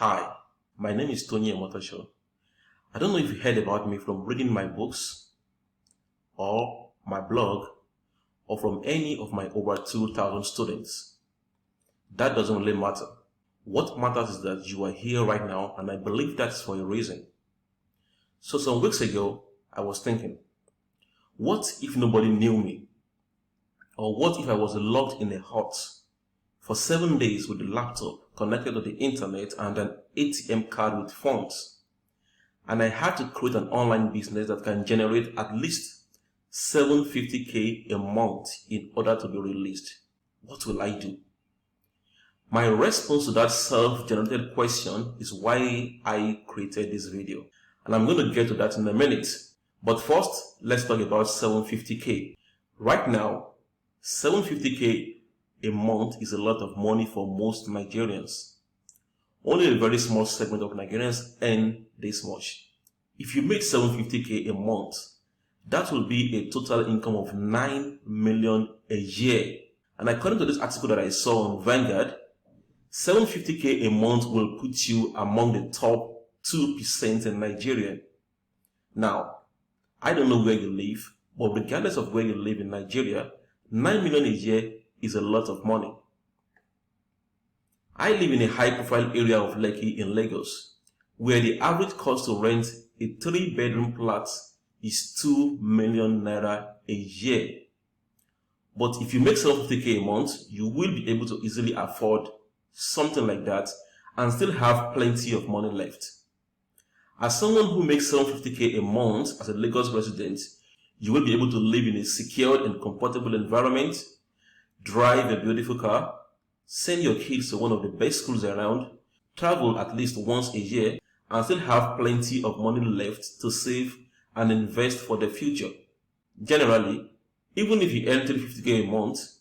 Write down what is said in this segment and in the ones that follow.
Hi, my name is Tony Omotosho. I don't know if you heard about me from reading my books or my blog or from any of my over 2,000 students. That doesn't really matter. What matters is that you are here right now, and I believe that's for a reason. So some weeks ago, I was thinking, what if nobody knew me? Or what if I was locked in a hut for 7 days with a laptop connected to the internet and an ATM card with funds, and I had to create an online business that can generate at least $750K a month in order to be released? What will I do? My response to that self-generated question is why I created this video, and I'm going to get to that in a minute. But first, let's talk about 750K. Right now, 750K a month is a lot of money for most Nigerians. Only a very small segment of Nigerians earn this much. If you make 750K a month, that will be a total income of 9 million a year. And according to this article that I saw on Vanguard, 750K a month will put you among the top 2% in Nigeria. Now, I don't know where you live, but regardless of where you live in Nigeria, 9 million a year is a lot of money. I live in a high-profile area of Lekki in Lagos, where the average cost to rent a 3-bedroom flat is 2 million naira a year. But if you make 750K a month, you will be able to easily afford something like that and still have plenty of money left. As someone who makes 750K a month as a Lagos resident, you will be able to live in a secured and comfortable environment, drive a beautiful car, send your kids to one of the best schools around, travel at least once a year, and still have plenty of money left to save and invest for the future. Generally, even if you earn 350K a month,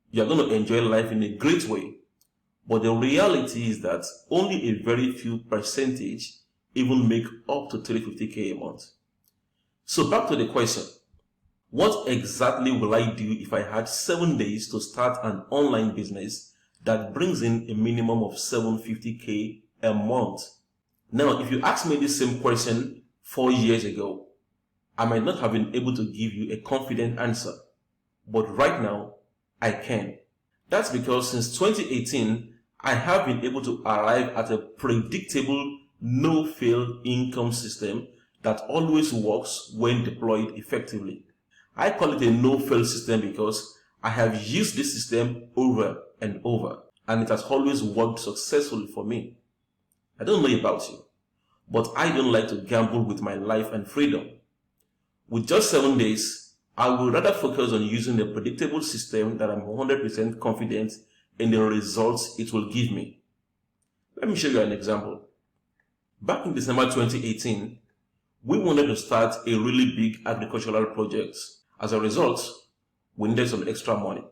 you're going to enjoy life in a great way. But the reality is that only a very few percentage even make up to 350K a month. So back to the question. What exactly will I do if I had 7 days to start an online business that brings in a minimum of 750K a month? Now, if you asked me this same question 4 years ago, I might not have been able to give you a confident answer. But right now, I can. That's because since 2018, I have been able to arrive at a predictable no-fail income system that always works when deployed effectively. I call it a no-fail system because I have used this system over and over, and it has always worked successfully for me. I don't know about you, but I don't like to gamble with my life and freedom. With just 7 days, I would rather focus on using a predictable system that I'm 100% confident in the results it will give me. Let me show you an example. Back in December 2018, we wanted to start a really big agricultural project. As a result, we needed some extra money.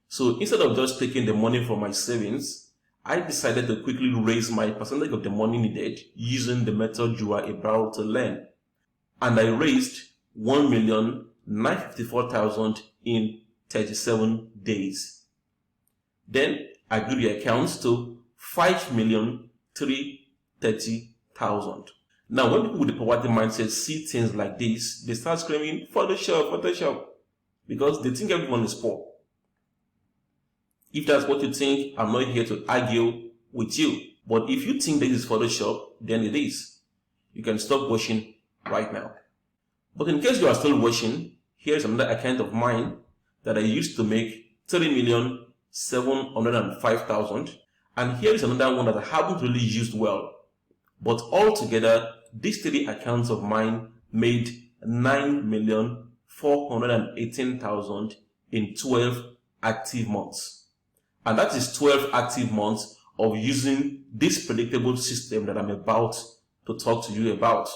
So instead of just taking the money from my savings, I decided to quickly raise my percentage of the money needed using the method you are about to learn. And I raised 1,954,000 in 37 days. Then I grew the accounts to 5,330,000. Now, when people with the poverty mindset see things like this, they start screaming, Photoshop, Photoshop, because they think everyone is poor. If that's what you think, I'm not here to argue with you. But if you think this is Photoshop, then it is. You can stop watching right now. But in case you are still watching, here's another account of mine that I used to make 3,705,000. And here is another one that I haven't really used well. But altogether, these 3 accounts of mine made 9,418,000 in 12 active months. And that is 12 active months of using this predictable system that I'm about to talk to you about.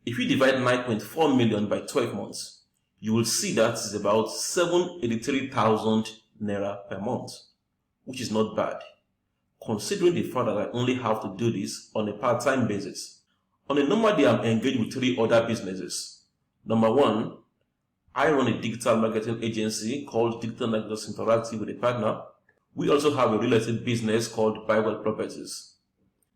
If you divide 9.4 million by 12 months, you will see that is about 783,000 naira per month, which is not bad, considering the fact that I only have to do this on a part-time basis. On a normal day, I'm engaged with 3 other businesses. Number 1, I run a digital marketing agency called Digital Networks Interactive with a partner. We also have a real estate business called Bible Properties.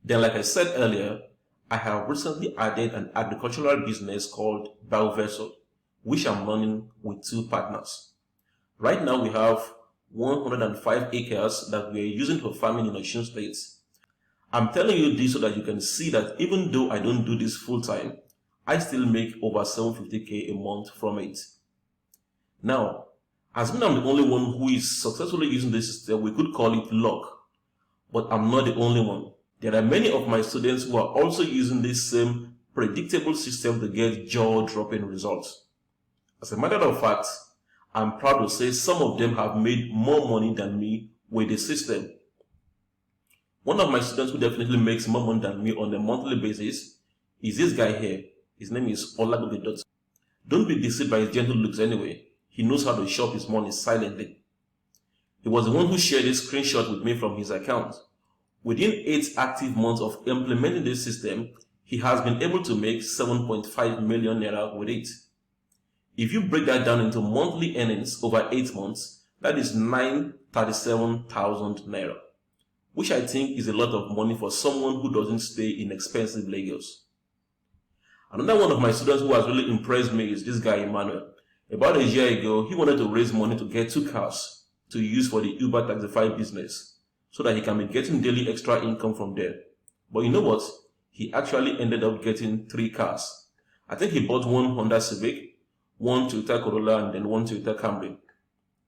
Then, like I said earlier, I have recently added an agricultural business called BioVessel, which I'm running with 2 partners. Right now, we have 105 acres that we are using for farming in Osun State. I'm telling you this so that you can see that even though I don't do this full time, I still make over 750k a month from it. Now, assuming I'm the only one who is successfully using this system, we could call it luck. But I'm not the only one. There are many of my students who are also using this same predictable system to get jaw-dropping results. As a matter of fact, I'm proud to say some of them have made more money than me with the system. One of my students who definitely makes more money than me on a monthly basis is this guy here. His name is Olagobe. Don't be deceived by his gentle looks anyway. He knows how to shop his money silently. He was the one who shared this screenshot with me from his account. Within 8 active months of implementing this system, he has been able to make 7.5 million naira with it. If you break that down into monthly earnings over 8 months, that is 937,000 naira, which I think is a lot of money for someone who doesn't stay in expensive Lagos. Another one of my students who has really impressed me is this guy Emmanuel. About a year ago, he wanted to raise money to get 2 cars to use for the Uber Taxify business, so that he can be getting daily extra income from there. But you know what? He actually ended up getting 3 cars. I think he bought one Honda Civic, one Toyota Corolla, and then one Toyota Camry.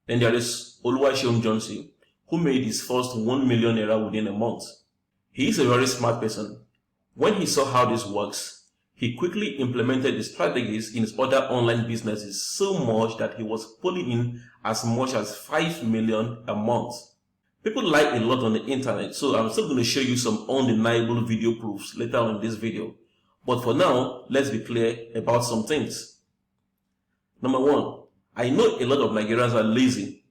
Then there is Oluwaseun Johnson, who made his first 1 million naira within a month. He is a very smart person. When he saw how this works, he quickly implemented the strategies in his other online businesses so much that he was pulling in as much as 5 million a month. People lie a lot on the internet, so I'm still going to show you some undeniable video proofs later on in this video. But for now, let's be clear about some things. Number 1, I know a lot of Nigerians are lazy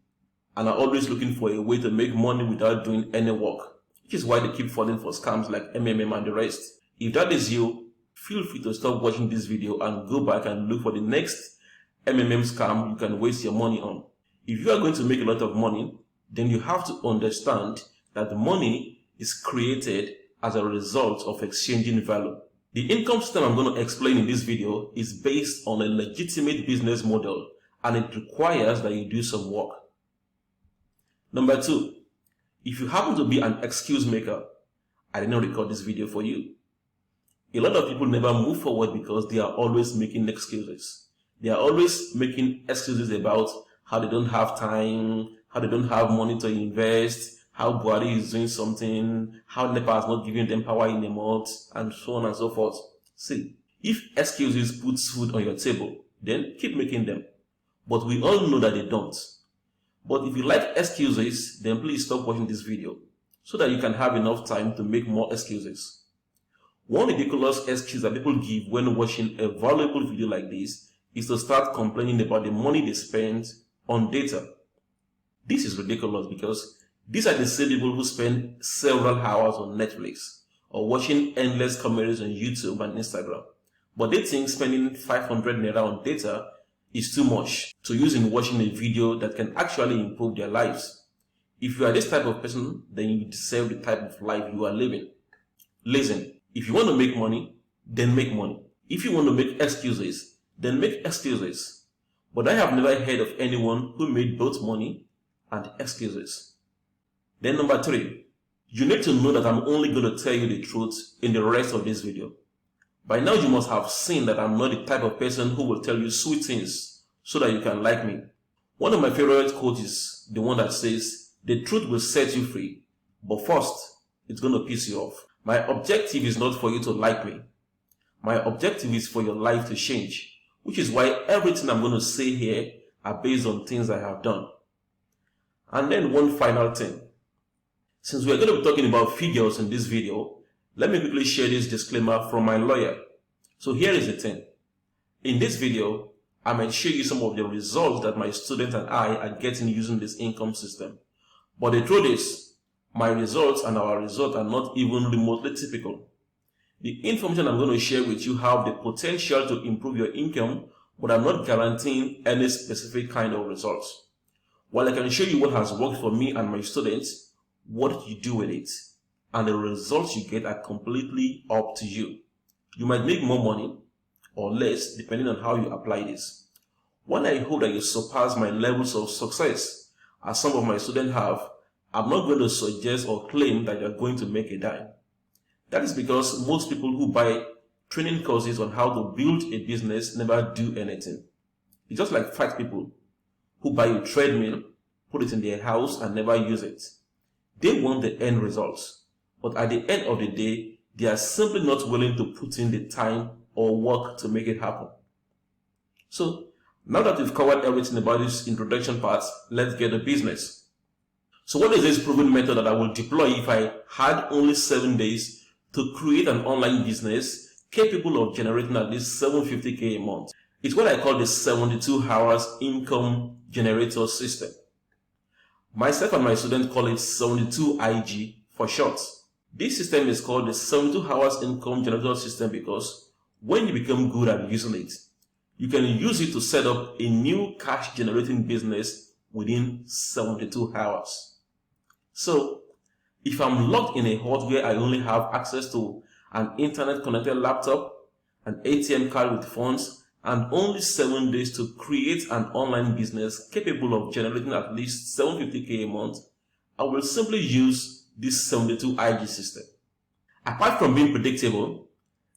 and are always looking for a way to make money without doing any work, which is why they keep falling for scams like MMM and the rest. If that is you, feel free to stop watching this video and go back and look for the next MMM scam you can waste your money on. If you are going to make a lot of money, then you have to understand that the money is created as a result of exchanging value. The income system I'm going to explain in this video is based on a legitimate business model, and it requires that you do some work. Number 2, if you happen to be an excuse maker, I did not record this video for you. A lot of people never move forward because they are always making excuses. They are always making excuses about how they don't have time, how they don't have money to invest, how Buhari is doing something, how NEPA is not giving them power in a month, and so on and so forth. See, if excuses put food on your table, then keep making them. But we all know that they don't. But if you like excuses, then please stop watching this video so that you can have enough time to make more excuses. One ridiculous excuse that people give when watching a valuable video like this is to start complaining about the money they spend on data. This is ridiculous because these are the same people who spend several hours on Netflix or watching endless comedies on YouTube and Instagram. But they think spending 500 naira on data is too much to use in watching a video that can actually improve their lives. If you are this type of person, then you deserve the type of life you are living. Listen, if you want to make money, then make money. If you want to make excuses, then make excuses. But I have never heard of anyone who made both money and excuses. Then number 3, you need to know that I'm only going to tell you the truth in the rest of this video. By now you must have seen that I'm not the type of person who will tell you sweet things so that you can like me. One of my favorite quotes is the one that says, the truth will set you free, but first, it's going to piss you off. My objective is not for you to like me. My objective is for your life to change, which is why everything I'm going to say here are based on things I have done. And then one final thing. Since we are going to be talking about figures in this video, let me quickly share this disclaimer from my lawyer. So here is the thing. In this video, I might show you some of the results that my student and I are getting using this income system. But the truth is, my results and our results are not even remotely typical. The information I'm going to share with you have the potential to improve your income, but I'm not guaranteeing any specific kind of results. While I can show you what has worked for me and my students, what you do with it, and the results you get are completely up to you. You might make more money or less depending on how you apply this. While I hope that you surpass my levels of success, as some of my students have, I'm not going to suggest or claim that you're going to make a dime. That is because most people who buy training courses on how to build a business never do anything. It's just like fat people who buy a treadmill, put it in their house and never use it. They want the end results, but at the end of the day, they are simply not willing to put in the time or work to make it happen. So, now that we've covered everything about this introduction part, let's get to business. So what is this proven method that I will deploy if I had only 7 days to create an online business capable of generating at least $750K a month? It's what I call the 72 hours income generator system. Myself and my students call it 72IG for short. This system is called the 72 hours income generator system because when you become good at using it, you can use it to set up a new cash generating business within 72 hours. So, if I'm locked in a hut where I only have access to an internet connected laptop, an ATM card with funds, and only 7 days to create an online business capable of generating at least $750K a month, I will simply use this 72IG system. Apart from being predictable,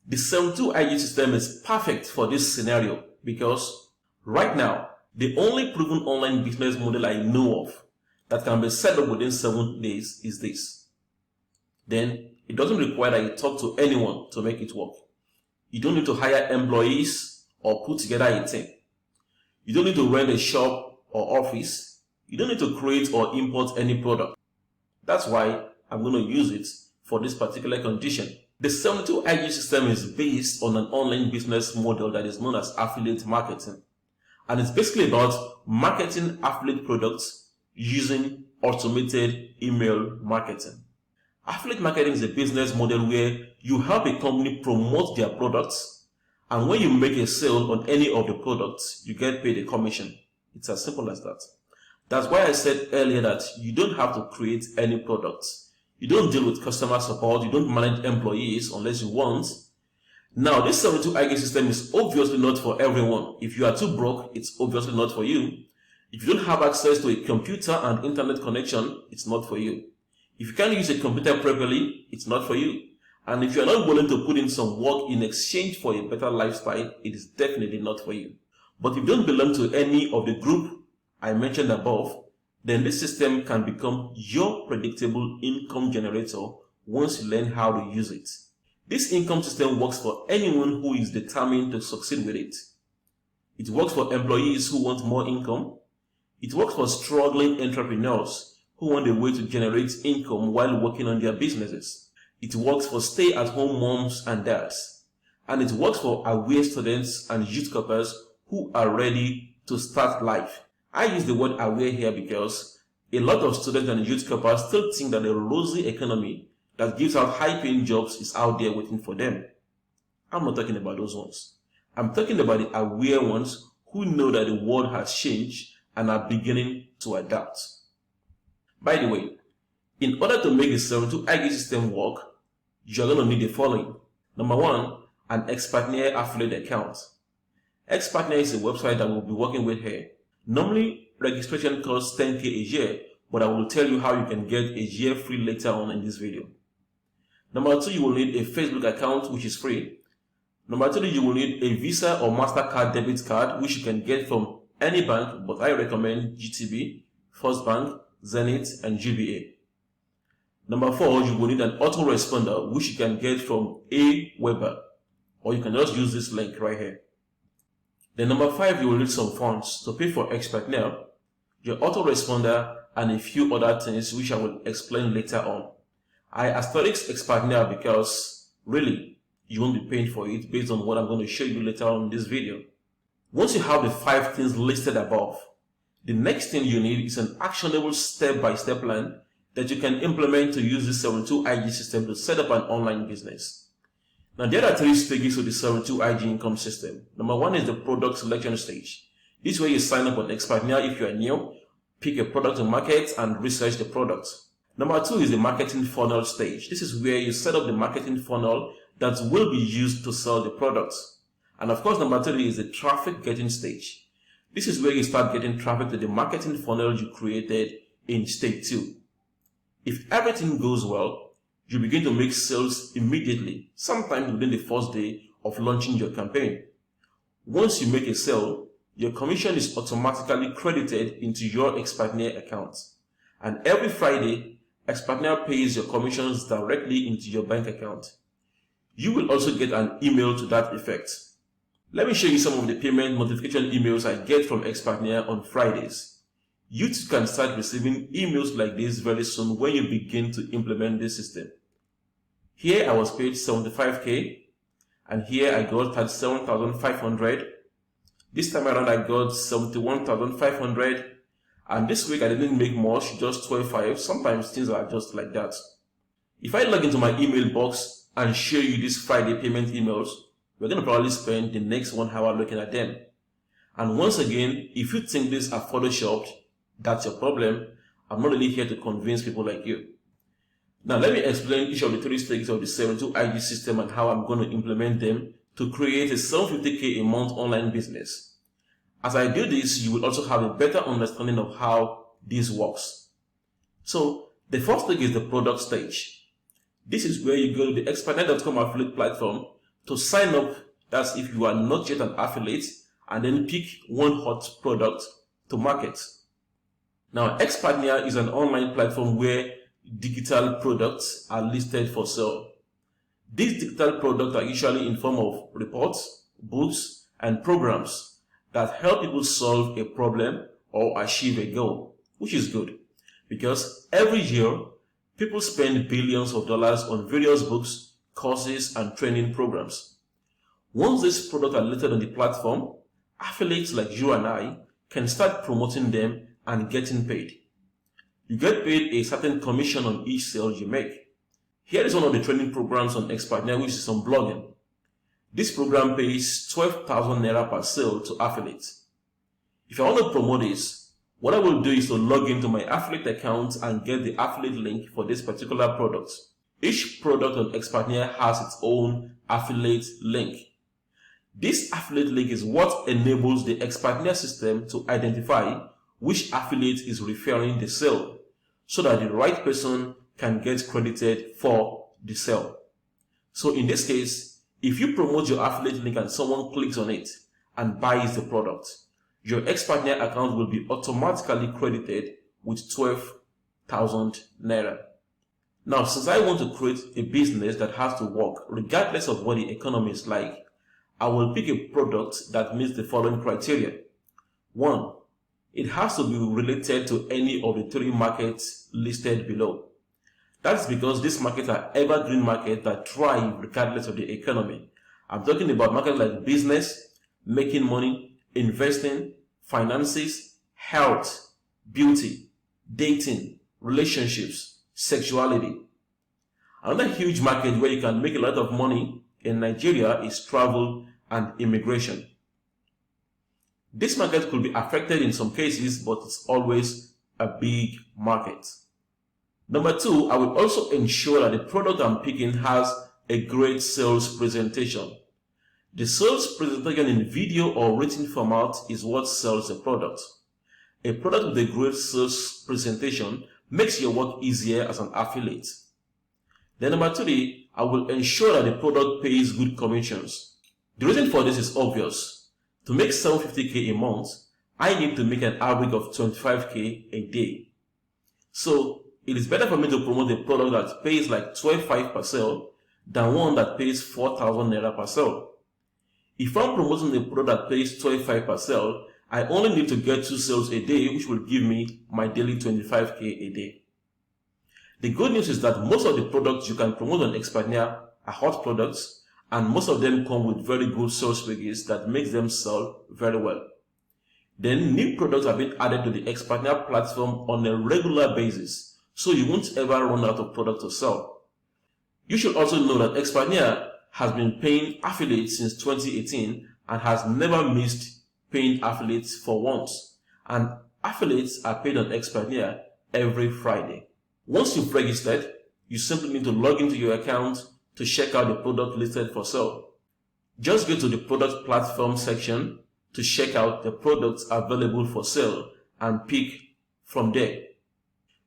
the 72IG system is perfect for this scenario because right now, the only proven online business model I know of that can be set up within 7 days is this. Then, it doesn't require that you talk to anyone to make it work. You don't need to hire employees or put together a team. You don't need to rent a shop or office. You don't need to create or import any product. That's why I'm going to use it for this particular condition. The 72IG system is based on an online business model that is known as affiliate marketing. And it's basically about marketing affiliate products using automated email marketing. Affiliate marketing is a business model where you help a company promote their products, and when you make a sale on any of the products, you get paid a commission. It's as simple as that. That's why I said earlier that you don't have to create any products. You don't deal with customer support, you don't manage employees unless you want. Now, this 72IG system is obviously not for everyone. If you are too broke, it's obviously not for you. If you don't have access to a computer and internet connection, it's not for you. If you can't use a computer properly, it's not for you. And if you're not willing to put in some work in exchange for a better lifestyle, it is definitely not for you. But if you don't belong to any of the group I mentioned above, then this system can become your predictable income generator once you learn how to use it. This income system works for anyone who is determined to succeed with it. It works for employees who want more income. It works for struggling entrepreneurs who want a way to generate income while working on their businesses. It works for stay-at-home moms and dads. And it works for aware students and youth corpers who are ready to start life. I use the word aware here because a lot of students and youth corpers still think that the rosy economy that gives out high-paying jobs is out there waiting for them. I'm not talking about those ones. I'm talking about the aware ones who know that the world has changed and are beginning to adapt. By the way, in order to make the 72IG system work, you're going to need the following. Number one, an Expertnaire affiliate account. Expertnaire is a website that we'll be working with here. Normally, registration costs $10K a year, but I will tell you how you can get a year free later on in this video. Number two, you will need a Facebook account, which is free. Number three, you will need a Visa or MasterCard debit card, which you can get from any bank, but I recommend GTB, First Bank, Zenith, and GBA. Number four, you will need an autoresponder, which you can get from Aweber, or you can just use this link right here. Then number five, you will need some funds to pay for Expertnaire, your autoresponder, and a few other things which I will explain later on. I asterisk Expertnaire because really, you won't be paying for it based on what I'm going to show you later on in this video. Once you have the 5 things listed above, the next thing you need is an actionable step-by-step plan that you can implement to use the 72IG system to set up an online business. Now, there are 3 stages to the 72IG income system. Number 1 is the product selection stage. This is where you sign up on Expertnaire if you are new, pick a product to market, and research the product. Number 2 is the marketing funnel stage. This is where you set up the marketing funnel that will be used to sell the products. And of course, number 3 is the traffic getting stage. This is where you start getting traffic to the marketing funnel you created in stage 2. If everything goes well, you begin to make sales immediately, sometimes within the first day of launching your campaign. Once you make a sale, your commission is automatically credited into your Expertnaire account. And every Friday, Expertnaire pays your commissions directly into your bank account. You will also get an email to that effect. Let me show you some of the payment notification emails I get from Expertnaire on Fridays. You too can start receiving emails like this very soon when you begin to implement this system. Here I was paid 75k, and here I got 37,500. This time around I got 71,500, and this week I didn't make much, just 12.5. Sometimes things are just like that. If I log into my email box and show you these Friday payment emails, we're going to probably spend the next 1 hour looking at them. And once again, if you think these are photoshopped, that's your problem. I'm not really here to convince people like you. Now let me explain each of the 3 stages of the 72 IG system and how I'm going to implement them to create a 750k a month online business. As I do this, you will also have a better understanding of how this works. So the first stage is the product stage. This is where you go to the Expertnaire.com affiliate platform to sign up. That's if you are not yet an affiliate, and then pick one hot product to market. Now, Expertnaire is an online platform where digital products are listed for sale. These digital products are usually in form of reports, books, and programs that help people solve a problem or achieve a goal, which is good because every year people spend billions of dollars on various books, courses, and training programs. Once these products are listed on the platform, affiliates like you and I can start promoting them and getting paid. You get paid a certain commission on each sale you make. Here is one of the training programs on Expertnaire, which is on blogging. This program pays 12,000 naira per sale to affiliates. If I want to promote this, what I will do is to log into my affiliate account and get the affiliate link for this particular product. Each product on Expertnaire has its own affiliate link. This affiliate link is what enables the Expertnaire system to identify which affiliate is referring the sale, so that the right person can get credited for the sale. So in this case, if you promote your affiliate link and someone clicks on it and buys the product, your Expertnaire account will be automatically credited with 12,000 naira. Now, since I want to create a business that has to work regardless of what the economy is like, I will pick a product that meets the following criteria. 1. It has to be related to any of the 3 markets listed below. That's because these markets are evergreen markets that thrive regardless of the economy. I'm talking about markets like business, making money, investing, finances, health, beauty, dating, relationships, sexuality. Another huge market where you can make a lot of money in Nigeria is travel and immigration. This market could be affected in some cases, but it's always a big market. Number 2, I will also ensure that the product I'm picking has a great sales presentation. The sales presentation in video or written format is what sells the product. A product with a great sales presentation makes your work easier as an affiliate. Then number 3, I will ensure that the product pays good commissions. The reason for this is obvious. To make 750k a month, I need to make an average of 25k a day. So it is better for me to promote a product that pays like 12.5 per sale than one that pays 4,000 naira per sale. If I'm promoting a product that pays 12.5 per sale, I only need to get 2 sales a day, which will give me my daily 25k a day. The good news is that most of the products you can promote on Expertnaire are hot products, and most of them come with very good sales figures that makes them sell very well. Then new products are being added to the Expertnaire platform on a regular basis, so you won't ever run out of product to sell. You should also know that Expertnaire has been paying affiliates since 2018 and has never missed paying affiliates for once. And affiliates are paid on Expertnaire every Friday. Once you've registered, you simply need to log into your account to check out the product listed for sale. Just go to the product platform section to check out the products available for sale and pick from there.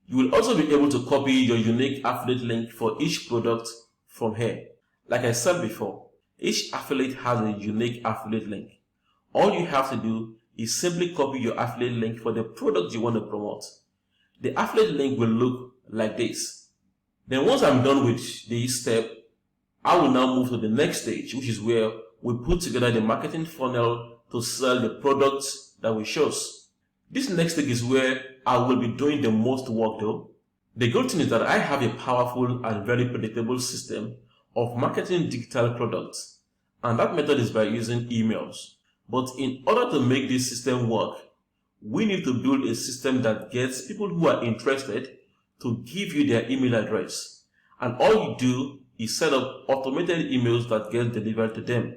You will also be able to copy your unique affiliate link for each product from here. Like I said before, each affiliate has a unique affiliate link. All you have to do is simply copy your affiliate link for the product you want to promote. The affiliate link will look like this. Then once I'm done with this step, I will now move to the next stage, which is where we put together the marketing funnel to sell the products that we chose. This next stage is where I will be doing the most work though. The good thing is that I have a powerful and very predictable system of marketing digital products, and that method is by using emails. But in order to make this system work, we need to build a system that gets people who are interested to give you their email address. And all you do is set up automated emails that get delivered to them.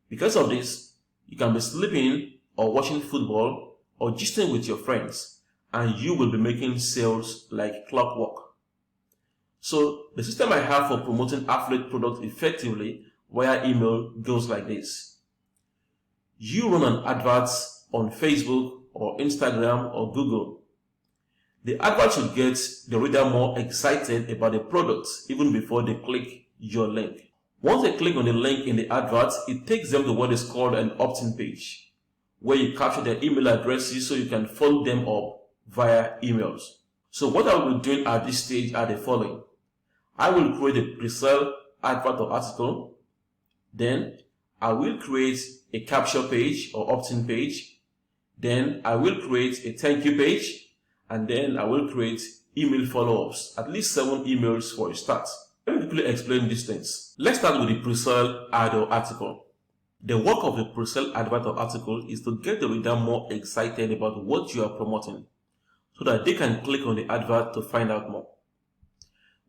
Because of this, you can be sleeping or watching football or gisting with your friends, and you will be making sales like clockwork. So the system I have for promoting affiliate products effectively via email goes like this. You run an advert on Facebook or Instagram or Google. The advert should get the reader more excited about the product even before they click your link. Once they click on the link in the advert, it takes them to what is called an opt-in page, where you capture their email addresses so you can follow them up via emails. So what I will be doing at this stage are the following. I will create a pre-sale advert or article. Then I will create a capture page or opt-in page. Then I will create a thank you page. And then I will create email follow-ups, at least 7 emails for a start. Let me quickly explain these things. Let's start with the pre-sale ad or article. The work of the pre-sale advert or article is to get the reader more excited about what you are promoting, so that they can click on the advert to find out more.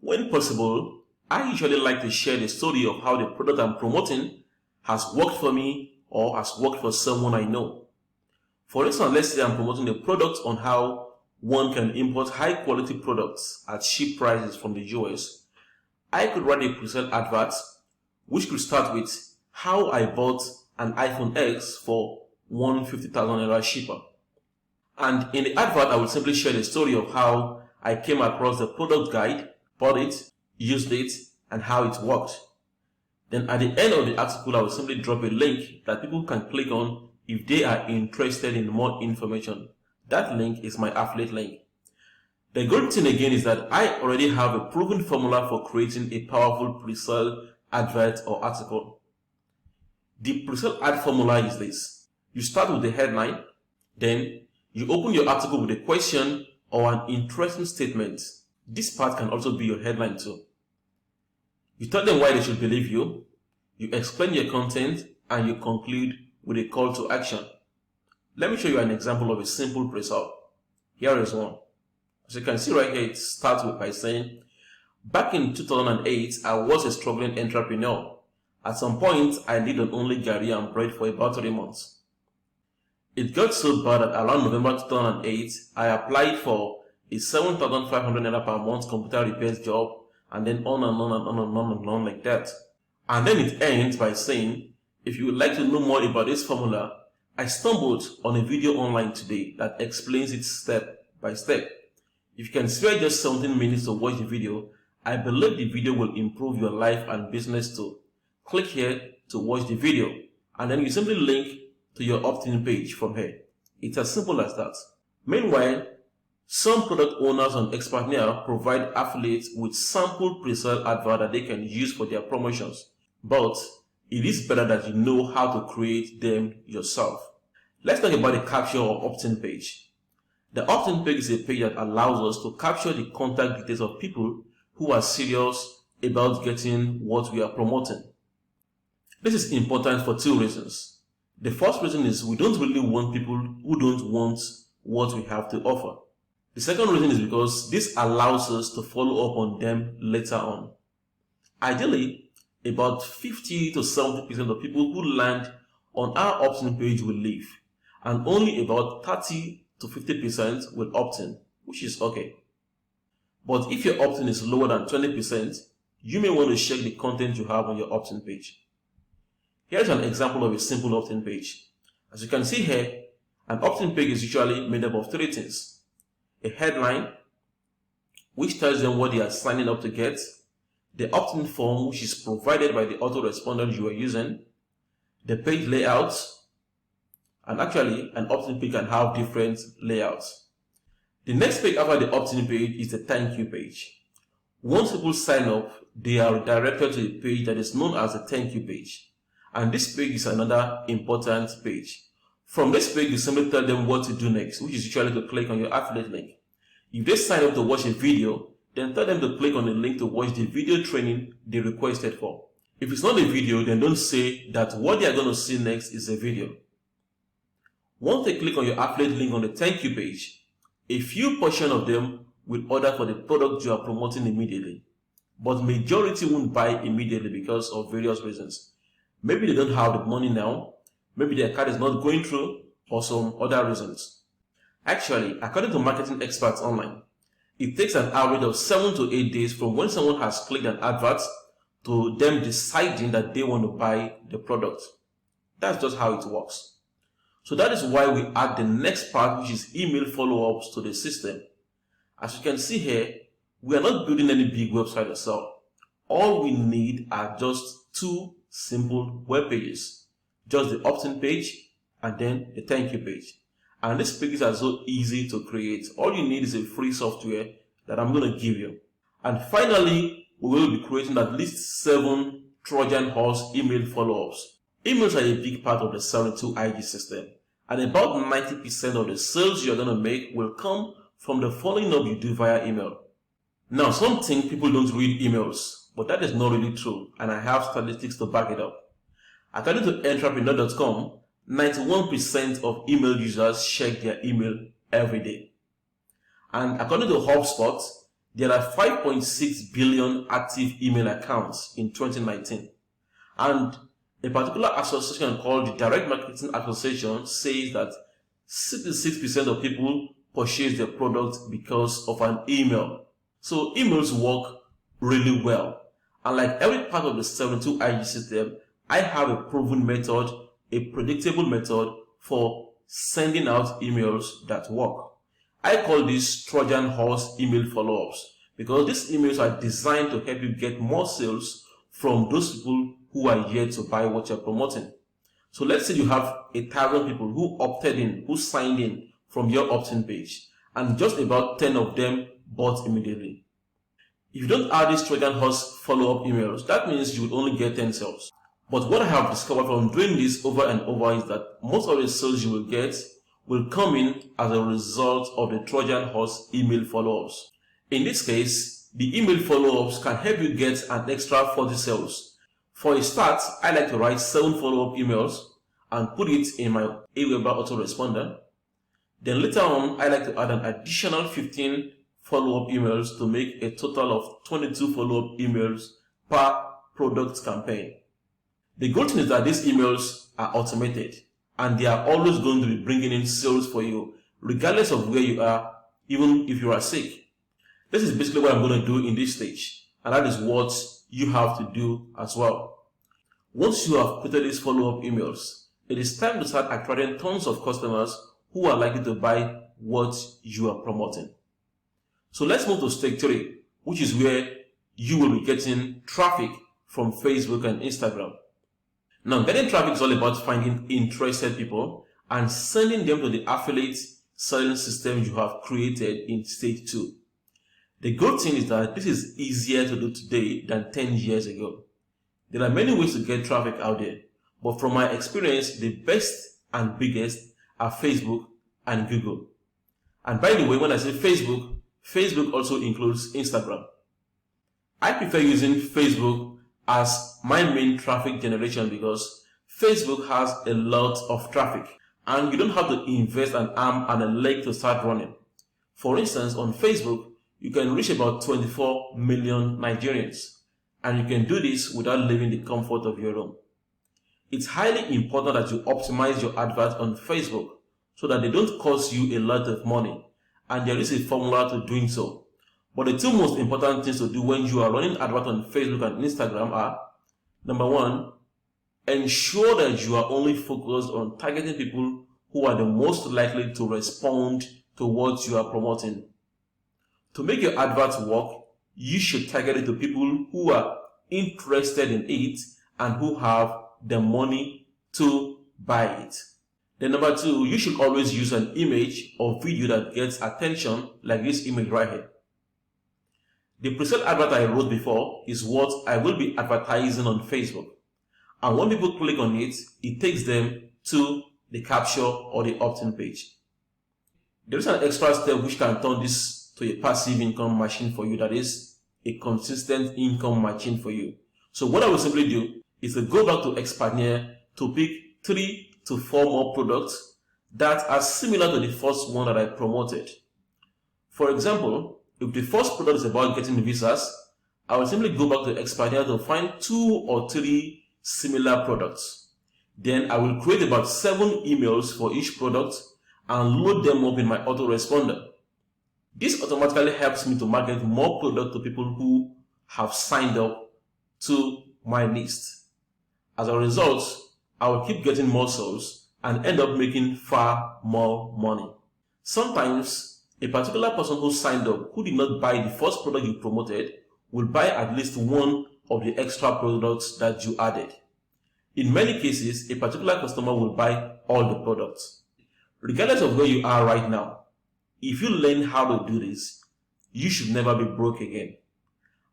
When possible, I usually like to share the story of how the product I'm promoting has worked for me or has worked for someone I know. For instance, let's say I'm promoting a product on how one can import high quality products at cheap prices from the US. I could write a pre-sale advert which could start with how I bought an iPhone X for $150,000 cheaper. And in the advert, I will simply share the story of how I came across the product guide, bought it, used it, and how it worked. Then at the end of the article, I will simply drop a link that people can click on if they are interested in more information. That link is my affiliate link. The good thing again is that I already have a proven formula for creating a powerful pre-sale advert or article. The pre-sale ad formula is this. You start with the headline, then you open your article with a question or an interesting statement. This part can also be your headline too. You tell them why they should believe you, you explain your content, and you conclude with a call to action. Let me show you an example of a simple pre-sale. Here is one. As you can see right here, it starts by saying, back in 2008, I was a struggling entrepreneur. At some point, I lived on only gari and bread for about 3 months. It got so bad that around November 2008, I applied for a 7,500 naira per month computer repairs job, and then on and on and on and on and on like that. And then it ends by saying, if you would like to know more about this formula, I stumbled on a video online today that explains it step by step. If you can spare just 17 minutes to watch the video, I believe the video will improve your life and business too. Click here to watch the video, and then you simply link to your opt-in page from here. It's as simple as that. Meanwhile, some product owners on Expertnaire provide affiliates with sample pre-sale advert that they can use for their promotions. But it is better that you know how to create them yourself. Let's talk about the capture or opt-in page. The opt-in page is a page that allows us to capture the contact details of people who are serious about getting what we are promoting. This is important for 2 reasons. The first reason is we don't really want people who don't want what we have to offer. The second reason is because this allows us to follow up on them later on. Ideally, about 50 to 70% of people who land on our opt-in page will leave, and only about 30 to 50% will opt in, which is okay. But if your opt-in is lower than 20%, you may want to check the content you have on your opt-in page. Here's an example of a simple opt-in page. As you can see here, an opt-in page is usually made up of three things: a headline, which tells them what they are signing up to get; the opt-in form, which is provided by the autoresponder you are using; the page layout. And actually, an opt-in page can have different layouts. The next page after the opt-in page is the thank you page. Once people sign up, they are redirected to a page that is known as the thank you page. And this page is another important page. From this page, you simply tell them what to do next, which is usually to click on your affiliate link. If they sign up to watch a video, then tell them to click on the link to watch the video training they requested for. If it's not a video, then don't say that what they are going to see next is a video. Once they click on your affiliate link on the thank you page, a few portion of them will order for the product you are promoting immediately. But majority won't buy immediately because of various reasons. Maybe they don't have the money now, maybe their card is not going through, or some other reasons. Actually, according to marketing experts online, it takes an average of 7 to 8 days from when someone has clicked an advert to them deciding that they want to buy the product. That's just how it works. So that is why we add the next part, which is email follow-ups, to the system. As you can see here, we are not building any big website or so. All we need are just two simple web pages. Just the opt-in page and then the thank you page. And these pages are so easy to create. All you need is a free software that I'm going to give you. And finally, we will be creating at least 7 Trojan horse email follow-ups. Emails are a big part of the 72 IG system, and about 90% of the sales you're going to make will come from the following up you do via email. Now, some think people don't read emails, but that is not really true, and I have statistics to back it up. According to Entrepreneur.com, 91% of email users check their email every day. And according to HubSpot, there are 5.6 billion active email accounts in 2019. And a particular association called the Direct Marketing Association says that 66% of people purchase their product because of an email. So emails work really well. And like every part of the 72 IG system, I have a proven method, a predictable method for sending out emails that work. I call this Trojan horse email follow-ups because these emails are designed to help you get more sales from those people who are yet to buy what you're promoting. So let's say you have 1,000 people who opted in, who signed in from your opt-in page, and just about 10 of them bought immediately. If you don't add these Trojan horse follow-up emails, that means you will only get 10 sales. But what I have discovered from doing this over and over is that most of the sales you will get will come in as a result of the Trojan horse email follow-ups. In this case, the email follow-ups can help you get an extra 40 sales. For a start, I like to write 7 follow-up emails and put it in my Aweber autoresponder. Then later on, I like to add an additional 15 follow-up emails to make a total of 22 follow-up emails per product campaign. The good thing is that these emails are automated and they are always going to be bringing in sales for you regardless of where you are, even if you are sick. This is basically what I'm going to do in this stage, and that is what you have to do as well. Once you have created these follow-up emails, it is time to start attracting tons of customers who are likely to buy what you are promoting. So let's move to stage 3, which is where you will be getting traffic from Facebook and Instagram. Now, getting traffic is all about finding interested people and sending them to the affiliate selling system you have created in stage 2. The good thing is that this is easier to do today than 10 years ago. There are many ways to get traffic out there, but from my experience, the best and biggest are Facebook and Google. And by the way, when I say Facebook, Facebook also includes Instagram. I prefer using Facebook as my main traffic generation because Facebook has a lot of traffic and you don't have to invest an arm and a leg to start running. For instance, on Facebook, you can reach about 24 million Nigerians, and you can do this without leaving the comfort of your home. It's highly important that you optimize your adverts on Facebook so that they don't cost you a lot of money, and there is a formula to doing so. But the two most important things to do when you are running adverts on Facebook and Instagram are, number one, ensure that you are only focused on targeting people who are the most likely to respond to what you are promoting. To make your adverts work, you should target it to people who are interested in it and who have the money to buy it. Then number two, you should always use an image or video that gets attention, like this image right here. The pre-sale advert I wrote before is what I will be advertising on Facebook. And when people click on it, it takes them to the capture or the opt-in page. There is an extra step which can turn this to a passive income machine for you, that is a consistent income machine for you. So what I will simply do is to go back to Expertnaire to pick 3 to 4 more products that are similar to the first one that I promoted. For example, if the first product is about getting visas, I will simply go back to Expertnaire to find 2 or 3 similar products. Then I will create about 7 emails for each product and load them up in my autoresponder. This automatically helps me to market more product to people who have signed up to my list. As a result, I will keep getting more sales and end up making far more money. Sometimes, a particular person who signed up who did not buy the first product you promoted will buy at least one of the extra products that you added. In many cases, a particular customer will buy all the products. Regardless of where you are right now, if you learn how to do this, you should never be broke again.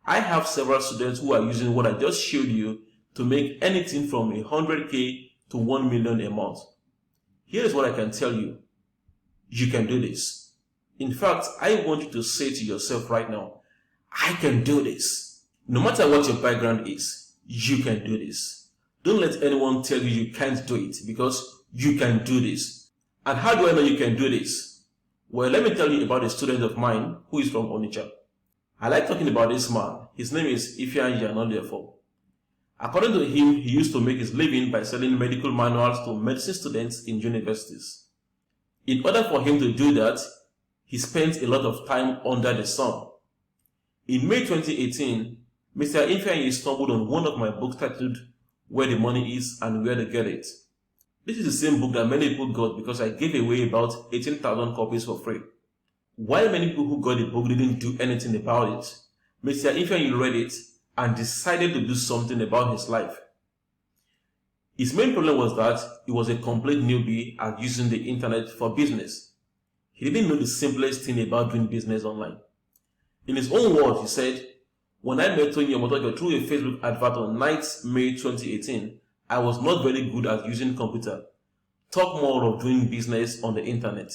I have several students who are using what I just showed you to make anything from 100K to 1 million a month. Here is what I can tell you. You can do this. In fact, I want you to say to yourself right now, I can do this. No matter what your background is, you can do this. Don't let anyone tell you can't do it, because you can do this. And how do I know you can do this? Well, let me tell you about a student of mine who is from Onitsha. I like talking about this man. His name is Ifeanyi Anoliefo. According to him, he used to make his living by selling medical manuals to medicine students in universities. In order for him to do that, he spent a lot of time under the sun. In May 2018, Mr. Ifeanyi stumbled on one of my books titled Where the Money Is and Where to Get It. This is the same book that many people got because I gave away about 18,000 copies for free. While many people who got the book didn't do anything about it, Mr. Ifeanyi read it and decided to do something about his life. His main problem was that he was a complete newbie at using the internet for business. He didn't know the simplest thing about doing business online. In his own words, he said, "When I met Tony Omotojo through a Facebook advert on 9th May 2018, I was not very good at using computer. Talk more of doing business on the internet.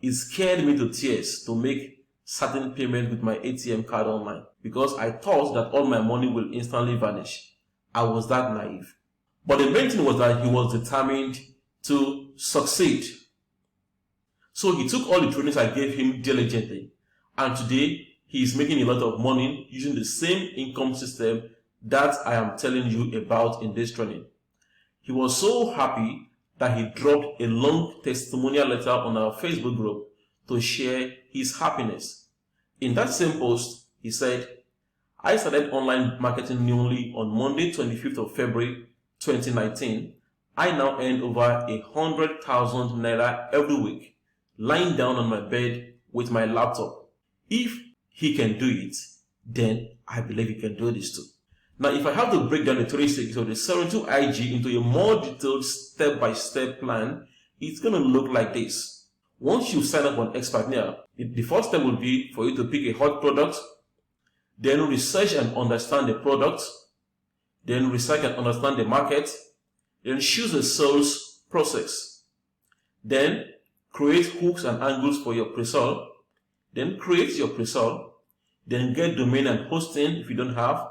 It scared me to tears to make certain payment with my ATM card online because I thought that all my money will instantly vanish. I was that naive." But the main thing was that he was determined to succeed. So he took all the trainings I gave him diligently, and today he is making a lot of money using the same income system that I am telling you about in this training. He was so happy that he dropped a long testimonial letter on our Facebook group to share his happiness. In that same post, he said, "I started online marketing newly on Monday, 25th of February 2019. I now earn over 100,000 naira every week, lying down on my bed with my laptop. If he can do it, then I believe he can do this too." Now, if I have to break down the 3 stages of the 72 IG into a more detailed step-by-step plan, it's going to look like this. Once you sign up on Expertnaire, the first step will be for you to pick a hot product, then research and understand the product, then research and understand the market, then choose a sales process, then create hooks and angles for your pre-sale, then create your pre-sale, then get domain and hosting if you don't have,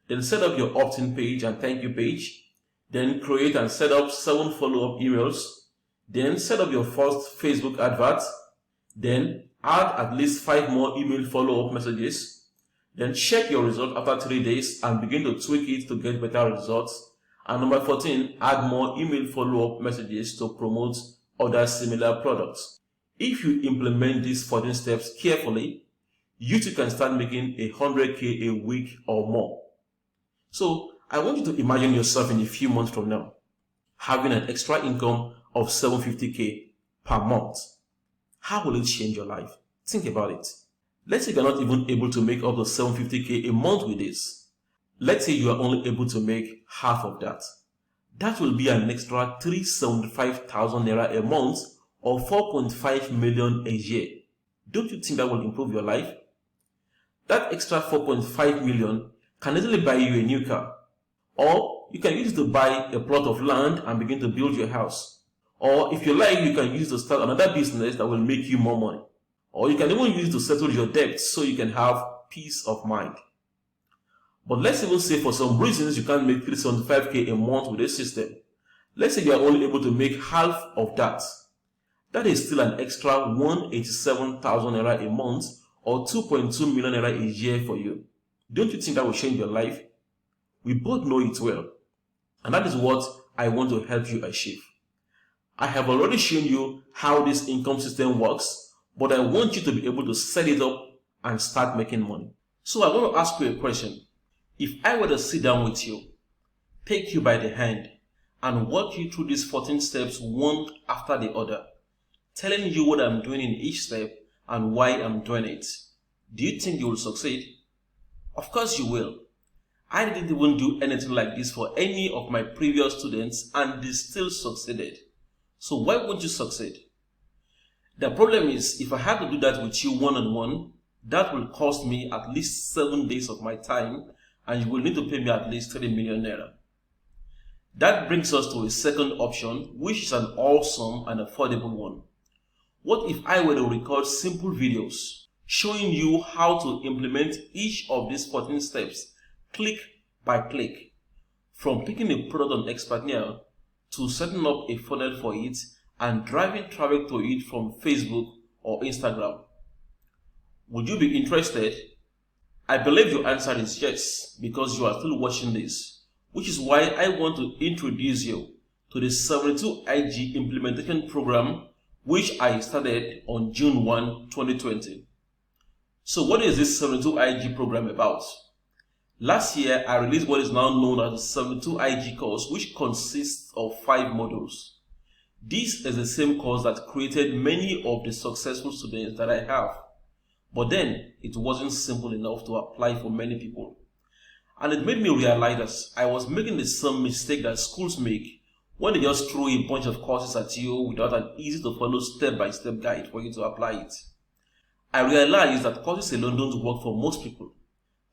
then set up your opt-in page and thank you page, then create and set up 7 follow-up emails, then set up your first Facebook advert, then add at least 5 more email follow-up messages, then check your result after 3 days and begin to tweak it to get better results. And number 14, add more email follow-up messages to promote other similar products. If you implement these 14 steps carefully, you too can start making 100K a week or more. So I want you to imagine yourself in a few months from now having an extra income of 750K per month. How will it change your life? Think about it. Let's say you're not even able to make up to 750K a month with this. Let's say you are only able to make half of that. That will be an extra 375,000 naira a month or 4.5 million a year. Don't you think that will improve your life? That extra 4.5 million can easily buy you a new car. Or you can use it to buy a plot of land and begin to build your house. Or if you like, you can use it to start another business that will make you more money. Or you can even use it to settle your debts so you can have peace of mind. But let's even say for some reasons you can't make 375K a month with this system. Let's say you are only able to make half of that. That is still an extra 187,000 naira a month or 2.2 million naira a year for you. Don't you think that will change your life? We both know it well. And that is what I want to help you achieve. I have already shown you how this income system works, but I want you to be able to set it up and start making money. So I want to ask you a question. If I were to sit down with you, take you by the hand, and walk you through these 14 steps one after the other, telling you what I'm doing in each step and why I'm doing it, do you think you will succeed? Of course you will. I didn't even do anything like this for any of my previous students and they still succeeded. So why won't you succeed? The problem is, if I had to do that with you one-on-one, that will cost me at least 7 days of my time and you will need to pay me at least 3 million naira. That brings us to a second option, which is an awesome and affordable one. What if I were to record simple videos showing you how to implement each of these 14 steps click by click, from picking a product on Expertnaire to setting up a funnel for it and driving traffic to it from Facebook or Instagram? Would you be interested? I believe your answer is yes, because you are still watching this, which is why I want to introduce you to the 72IG implementation program, which I started on June 1, 2020. So what is this 72IG program about? Last year, I released what is now known as the 72IG course, which consists of 5 modules. This is the same course that created many of the successful students that I have. But then, it wasn't simple enough to apply for many people. And it made me realize that I was making the same mistake that schools make when they just throw a bunch of courses at you without an easy to follow step-by-step guide for you to apply it. I realized that courses alone don't work for most people.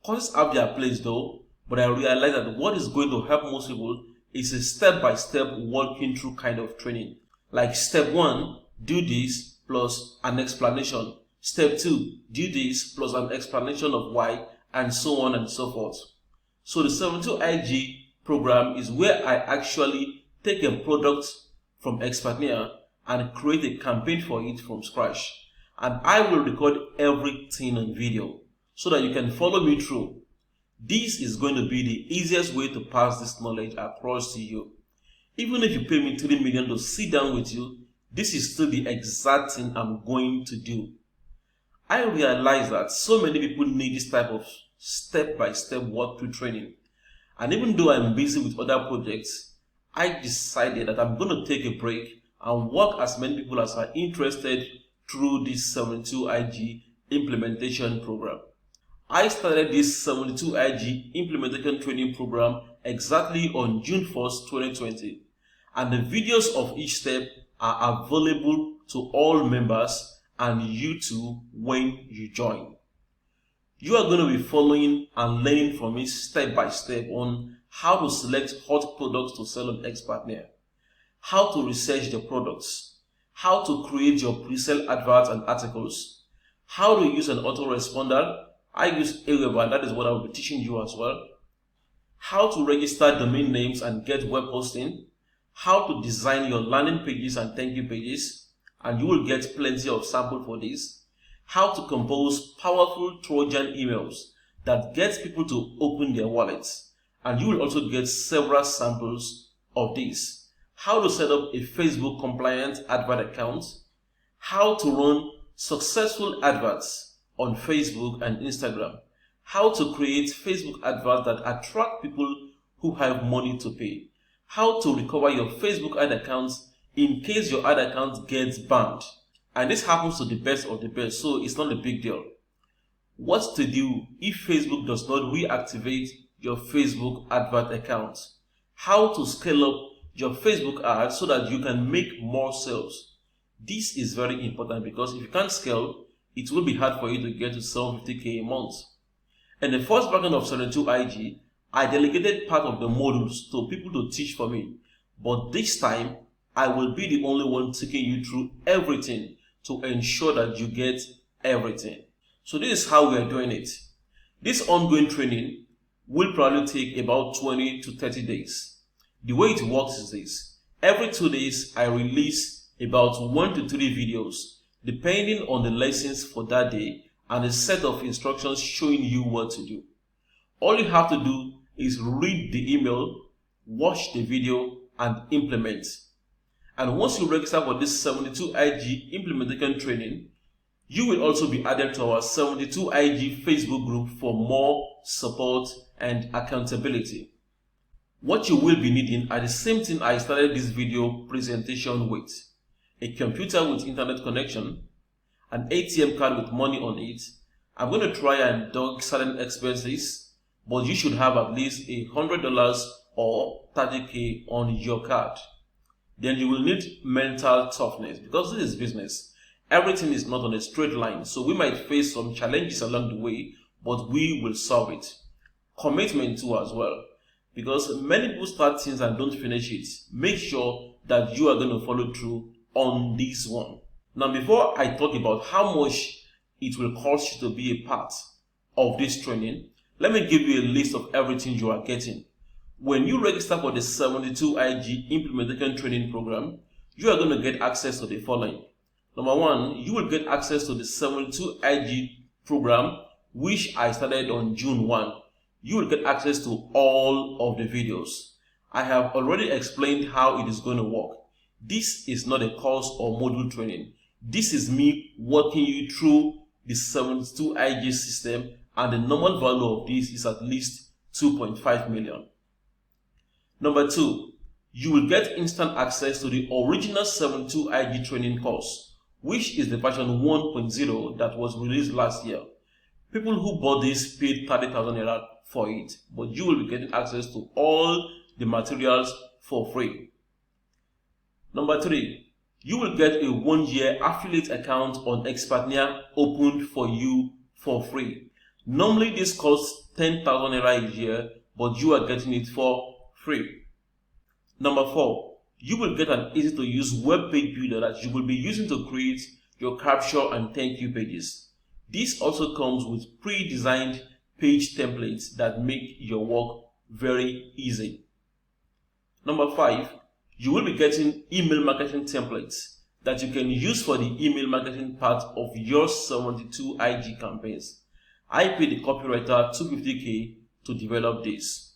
Courses have their place though, but I realized that what is going to help most people is a step-by-step walking through kind of training. Like step 1, do this plus an explanation. Step 2, do this plus an explanation of why, and so on and so forth. So the 72IG program is where I actually take a product from Expertnaire and create a campaign for it from scratch. And I will record everything on video so that you can follow me through. This is going to be the easiest way to pass this knowledge across to you. Even if you pay me 3 million to sit down with you, this is still the exact thing I'm going to do. I realize that so many people need this type of step-by-step walkthrough training. And even though I'm busy with other projects, I decided that I'm going to take a break and walk as many people as are interested through this 72IG implementation program. I started this 72IG implementation training program exactly on June 1st, 2020. And the videos of each step are available to all members and you too when you join. You are going to be following and learning from me step by step on how to select hot products to sell on Expertnaire, how to research the products, how to create your pre-sale adverts and articles, how to use an autoresponder. I use Aweber, and that is what I will be teaching you as well. How to register domain names and get web hosting, how to design your landing pages and thank you pages, and you will get plenty of sample for this. How to compose powerful Trojan emails that gets people to open their wallets, and you will also get several samples of this. How to set up a Facebook compliant advert account, how to run successful adverts, on Facebook and Instagram, how to create Facebook adverts that attract people who have money to pay, how to recover your Facebook ad accounts in case your ad account gets banned. And this happens to the best of the best, so it's not a big deal. What to do if Facebook does not reactivate your Facebook advert account. How to scale up your Facebook ads so that you can make more sales. This is very important because if you can't scale, it will be hard for you to get to 750k a month. In the first version of 72IG, I delegated part of the modules to people to teach for me. But this time, I will be the only one taking you through everything to ensure that you get everything. So this is how we are doing it. This ongoing training will probably take about 20 to 30 days. The way it works is this. Every 2 days, I release about 1 to 3 videos, depending on the lessons for that day and a set of instructions showing you what to do. All you have to do is read the email, watch the video, and implement. And once you register for this 72IG implementation training, you will also be added to our 72IG Facebook group for more support and accountability. What you will be needing are the same thing I started this video presentation with: a computer with internet connection, an ATM card with money on it. I'm going to try and deduct certain expenses, but you should have at least $100 or 30k on your card. Then you will need mental toughness because this is business. Everything is not on a straight line, so we might face some challenges along the way, but we will solve it. Commitment too as well, because many people start things and don't finish it. Make sure that you are going to follow through on this one. Now, before I talk about how much it will cost you to be a part of this training, let me give you a list of everything you are getting. When you register for the 72IG implementation training program, you are going to get access to the following. Number one, you will get access to the 72IG program, which I started on June 1. You will get access to all of the videos. I have already explained how it is going to work. This is not a course or module training. This is me walking you through the 72IG system, and the normal value of this is at least 2.5 million. Number two, you will get instant access to the original 72IG training course, which is the version 1.0 that was released last year. People who bought this paid 30,000 naira for it, but you will be getting access to all the materials for free. Number three, you will get a 1-year affiliate account on Expertnia opened for you for free. Normally this costs 10,000 naira a year, but you are getting it for free. Number four, you will get an easy to use web page builder that you will be using to create your capture and thank you pages. This also comes with pre-designed page templates that make your work very easy. Number five, you will be getting email marketing templates that you can use for the email marketing part of your 72IG campaigns. I paid the copywriter 250k to develop this.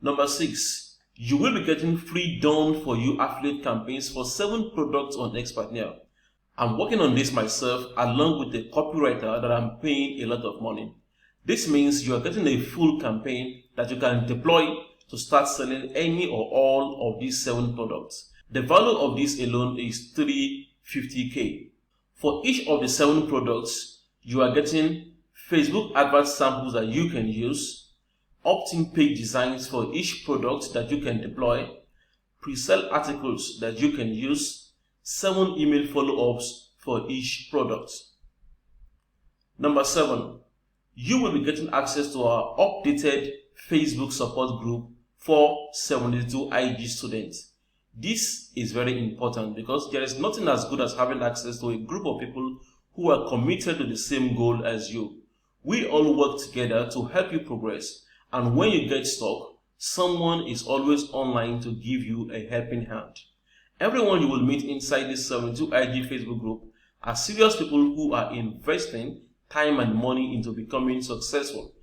Number six, you will be getting free done for you affiliate campaigns for 7 products on Expertnia. I'm working on this myself along with the copywriter that I'm paying a lot of money. This means you are getting a full campaign that you can deploy to start selling any or all of these 7 products. The value of this alone is 350k. For each of the 7 products, you are getting Facebook advert samples that you can use, opt-in page designs for each product that you can deploy, pre-sale articles that you can use, 7 email follow-ups for each product. Number 7, you will be getting access to our updated Facebook support group for 72IG students. This is very important because there is nothing as good as having access to a group of people who are committed to the same goal as you. We all work together to help you progress, and when you get stuck, someone is always online to give you a helping hand. Everyone you will meet inside this 72IG Facebook group are serious people who are investing time and money into becoming successful,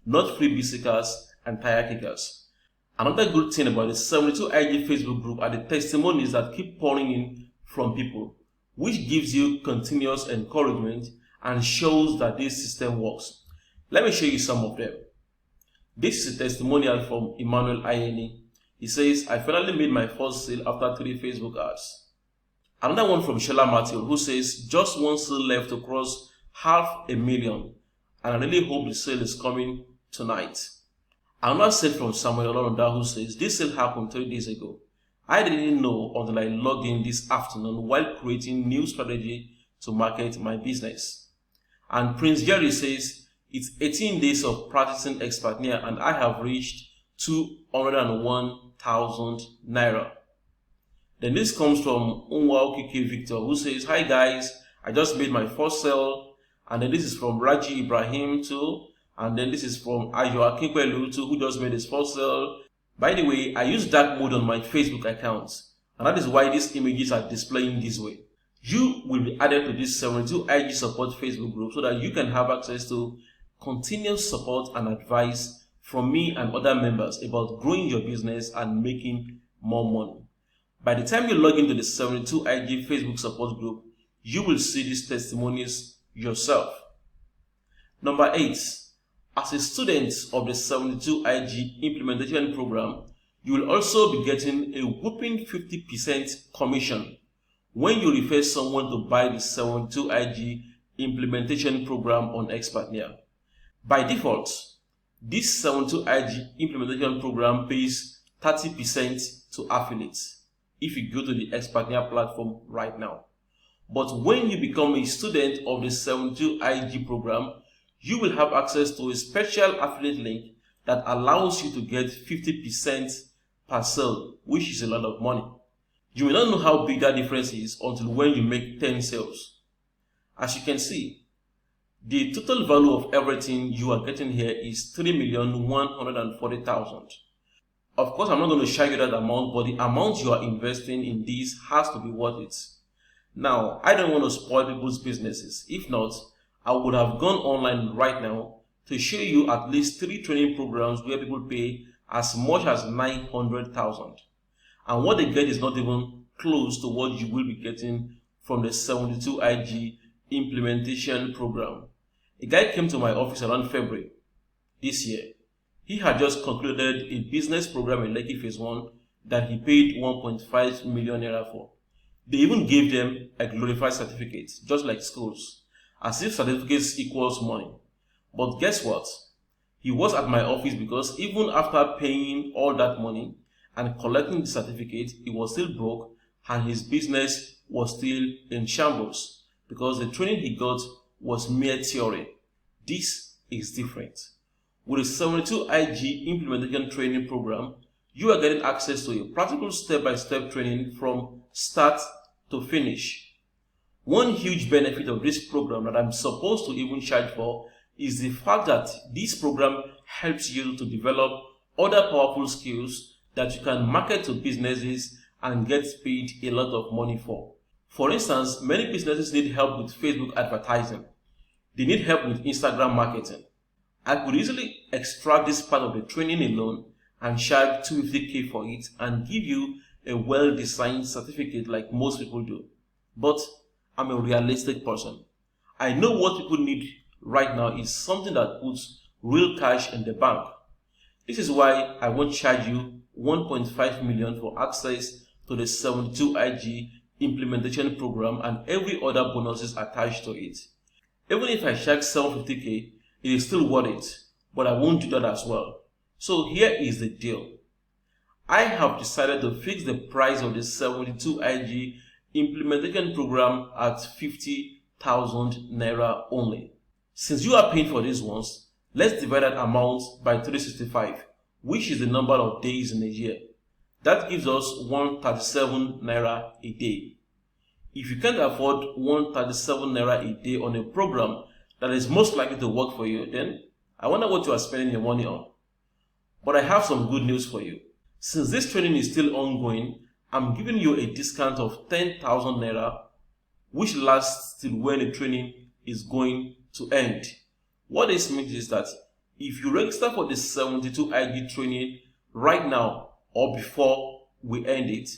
not freebie seekers and tire kickers. Another good thing about the 72IG Facebook group are the testimonies that keep pouring in from people, which gives you continuous encouragement and shows that this system works. Let me show you some of them. This is a testimonial from Emmanuel Ayeni. He says, I finally made my first sale after 3 Facebook ads. Another one from Sheila Matthew, who says, just one sale left to cross 500,000, and I really hope the sale is coming tonight. Another sale from Samuel Olorunda, who says, this sale happened 3 days ago. I didn't know until I logged in this afternoon while creating new strategy to market my business. And Prince Jerry says, it's 18 days of practicing Expertnia and I have reached 201,000 naira. Then this comes from Unwa Okike Victor, who says, hi guys, I just made my first sale. And then this is from Raji Ibrahim too. And then this is from Ayo Akinkwelu too, who just made his first sale. By the way, I use dark mode on my Facebook account, and that is why these images are displaying this way. You will be added to this 72 IG support Facebook group so that you can have access to continuous support and advice from me and other members about growing your business and making more money. By the time you log into the 72 IG Facebook support group, you will see these testimonies yourself. Number 8. As a student of the 72 IG implementation program, you will also be getting a whopping 50% commission when you refer someone to buy the 72 IG implementation program on Expertnia. By default, this 72 IG implementation program pays 30% to affiliates if you go to the Expertnia platform right now. But when you become a student of the 72 IG program, you will have access to a special affiliate link that allows you to get 50% per sale, which is a lot of money. You may not know how big that difference is until when you make 10 sales. As you can see, the total value of everything you are getting here is 3,140,000. Of course, I'm not going to show you that amount, but the amount you are investing in this has to be worth it. Now, I don't want to spoil people's businesses. If not, I would have gone online right now to show you at least 3 training programs where people pay as much as 900,000. And what they get is not even close to what you will be getting from the 72 IG implementation program. A guy came to my office around February this year. He had just concluded a business program in Lekki Phase 1 that he paid 1.5 million naira for. They even gave them a glorified certificate, just like schools, as if certificates equals money. But guess what? He was at my office because even after paying all that money and collecting the certificate, he was still broke and his business was still in shambles because the training he got was mere theory. This is different. With the 72 IG implementation training program, you are getting access to a practical step-by-step training from start to finish. One huge benefit of this program that I'm supposed to even charge for is the fact that this program helps you to develop other powerful skills that you can market to businesses and get paid a lot of money for. For instance, many businesses need help with Facebook advertising. They need help with Instagram marketing. I could easily extract this part of the training alone and charge 250k for it and give you a well-designed certificate like most people do. But I'm a realistic person. I know what people need right now is something that puts real cash in the bank. This is why I won't charge you 1.5 million for access to the 72 IG implementation program and every other bonuses attached to it. Even if I charge 750k, it is still worth it, but I won't do that as well. So here is the deal. I have decided to fix the price of the 72 IG implementation program at 50,000 naira only. Since you are paying for these ones, let's divide that amount by 365, which is the number of days in a year. That gives us 137 naira a day. If you can't afford 137 naira a day on a program that is most likely to work for you, then I wonder what you are spending your money on. But I have some good news for you. Since this training is still ongoing, I'm giving you a discount of 10,000 naira, which lasts till when the training is going to end. What this means is that if you register for the 72 IG training right now or before we end it,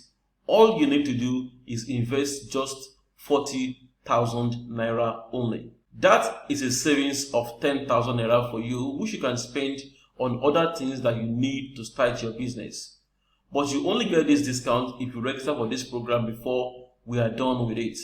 all you need to do is invest just 40,000 naira only. That is a savings of 10,000 naira for you, which you can spend on other things that you need to start your business. But you only get this discount if you register for this program before we are done with it.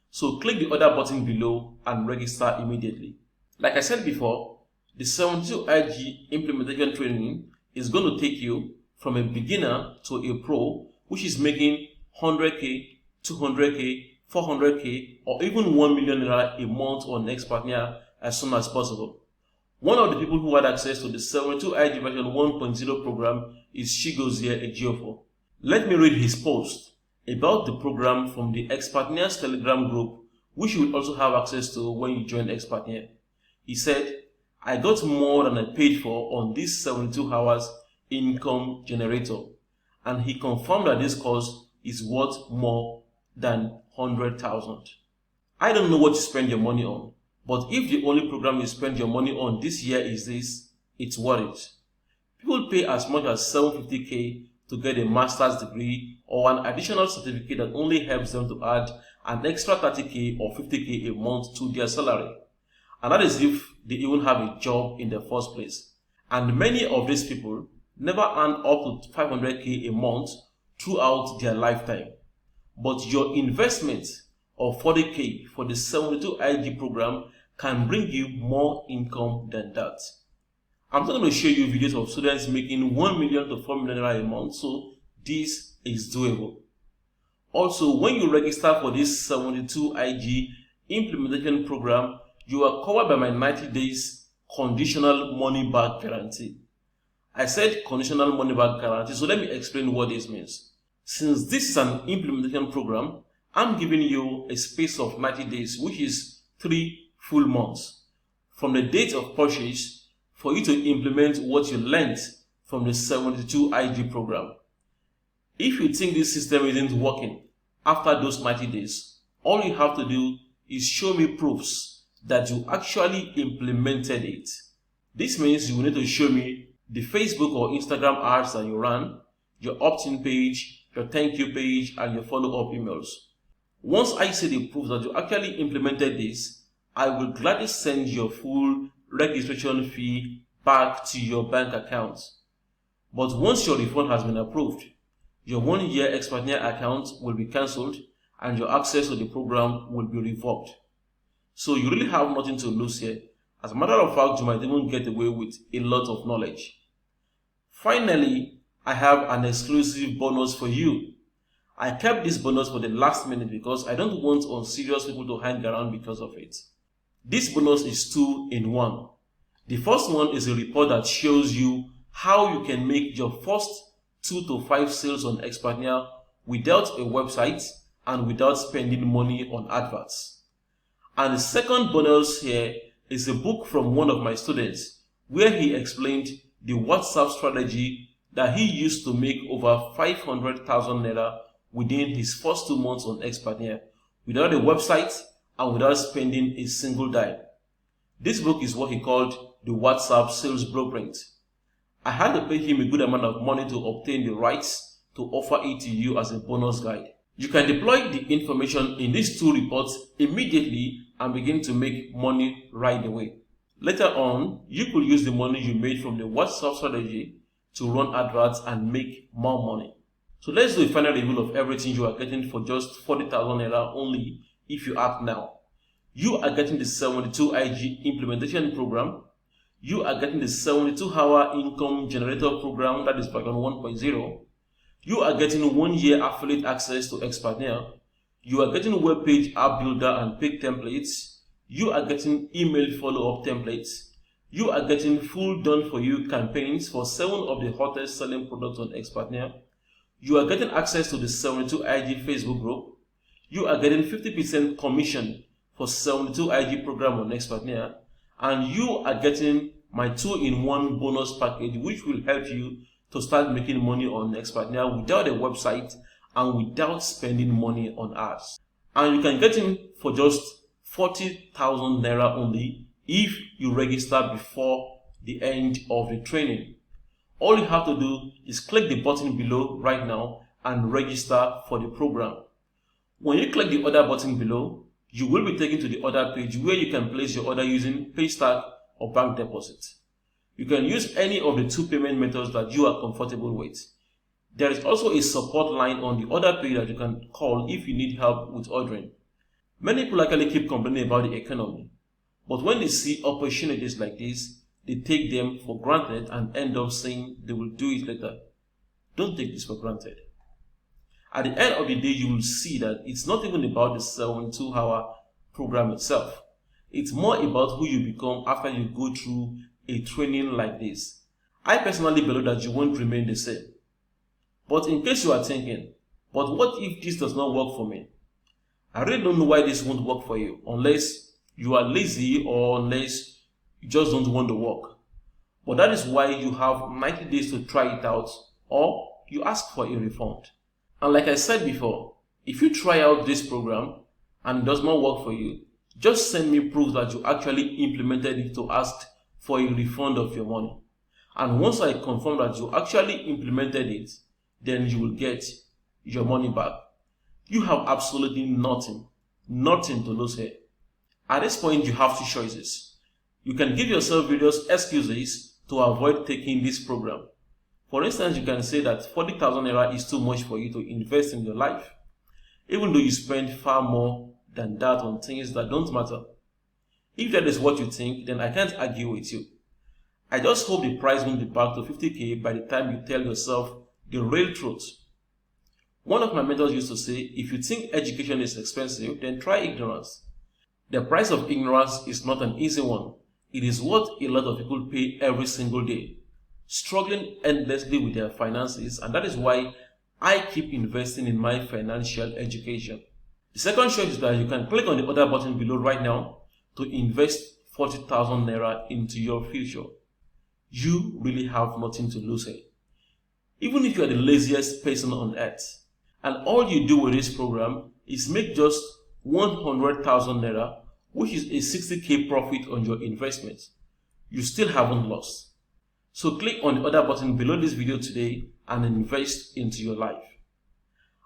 So click the other button below and register immediately. Like I said before, the 72IG implementation training is going to take you from a beginner to a pro, which is making 100k, 200k, 400k, or even 1 million naira a month on Xpatnia as soon as possible. One of the people who had access to the 72IG version 1.0 program is Chigozie Ejiofor. Let me read his post about the program from the Xpatnia's Telegram group, which you will also have access to when you join Xpatnia. He said, I got more than I paid for on this 72 hours income generator, and he confirmed that this course is worth more than 100,000. I don't know what you spend your money on, but if the only program you spend your money on this year is this, it's worth it. People pay as much as 750k to get a master's degree or an additional certificate that only helps them to add an extra 30k or 50k a month to their salary. And that is if they even have a job in the first place. And many of these people never earn up to 500k a month throughout their lifetime. But your investment of 40k for the 72IG program can bring you more income than that. I'm not going to show you videos of students making 1 million to 4 million a month, so this is doable. Also, when you register for this 72IG implementation program, you are covered by my 90 days conditional money back guarantee. I said conditional money back guarantee, so let me explain what this means. Since this is an implementation program, I'm giving you a space of 90 days, which is 3 full months, from the date of purchase for you to implement what you learned from the 72IG program. If you think this system isn't working after those 90 days, all you have to do is show me proofs that you actually implemented it. This means you will need to show me the Facebook or Instagram ads that you ran, your opt-in page, your thank you page, and your follow-up emails. Once I see the proof that you actually implemented this, I will gladly send your full registration fee back to your bank account. But once your refund has been approved, your 1-year Xpatnia account will be cancelled and your access to the program will be revoked. So you really have nothing to lose here. As a matter of fact, you might even get away with a lot of knowledge. Finally, I have an exclusive bonus for you. I kept this bonus for the last minute because I don't want unserious people to hang around because of it. This bonus is 2 in 1. The first one is a report that shows you how you can make your first 2 to 5 sales on Xpatnia without a website and without spending money on adverts. And the second bonus here is a book from one of my students where he explained the WhatsApp strategy that he used to make over 500,000 naira within his first 2 months on Xpatnia without a website and without spending a single dime. This book is what he called the WhatsApp Sales Blueprint. I had to pay him a good amount of money to obtain the rights to offer it to you as a bonus guide. You can deploy the information in these 2 reports immediately and begin to make money right away. Later on, you could use the money you made from the WhatsApp strategy to run adverts and make more money. So let's do a final review of everything you are getting for just 40,000 naira only if you act now. You are getting the 72IG implementation program. You are getting the 72-hour income generator program, that is version 1.0. You are getting 1-year affiliate access to Xpatnia. You are getting web page app builder and pick templates. You are getting email follow-up templates. You are getting full done for you campaigns for 7 of the hottest selling products on Xpatnia. You are getting access to the 72IG Facebook group. You are getting 50% commission for 72IG program on Xpatnia. And you are getting my 2-in-1 bonus package, which will help you to start making money on Xpatnia without a website and without spending money on ads. And you can get him for just 40,000 naira only if you register before the end of the training. All you have to do is click the button below right now and register for the program. When you click the other button below, you will be taken to the order page where you can place your order using Paystack or bank deposit. You can use any of the two payment methods that you are comfortable with. There is also a support line on the order page that you can call if you need help with ordering. Many people actually keep complaining about the economy, but when they see opportunities like this, they take them for granted and end up saying they will do it later. Don't take this for granted. At the end of the day, you will see that it's not even about the 72-hour program itself. It's more about who you become after you go through a training like this. I personally believe that you won't remain the same. But in case you are thinking, but what if this does not work for me? I really don't know why this won't work for you, unless you are lazy or unless you just don't want to work. But that is why you have 90 days to try it out, or you ask for a refund. And like I said before, if you try out this program and it does not work for you, just send me proof that you actually implemented it to ask for a refund of your money. And once I confirm that you actually implemented it, then you will get your money back. You have absolutely nothing to lose here. At this point, you have two choices. You can give yourself various excuses to avoid taking this program. For instance, you can say that 40,000 naira is too much for you to invest in your life, even though you spend far more than that on things that don't matter. If that is what you think, then I can't argue with you. I just hope the price won't be back to 50k by the time you tell yourself the real truth. One of my mentors used to say, if you think education is expensive, then try ignorance. The price of ignorance is not an easy one. It is what a lot of people pay every single day, struggling endlessly with their finances, and that is why I keep investing in my financial education. The second choice is that you can click on the other button below right now to invest 40,000 naira into your future. You really have nothing to lose here. Even if you are the laziest person on earth, and all you do with this program is make just 100,000 naira, which is a 60k profit on your investment, you still haven't lost. So click on the other button below this video today and invest into your life.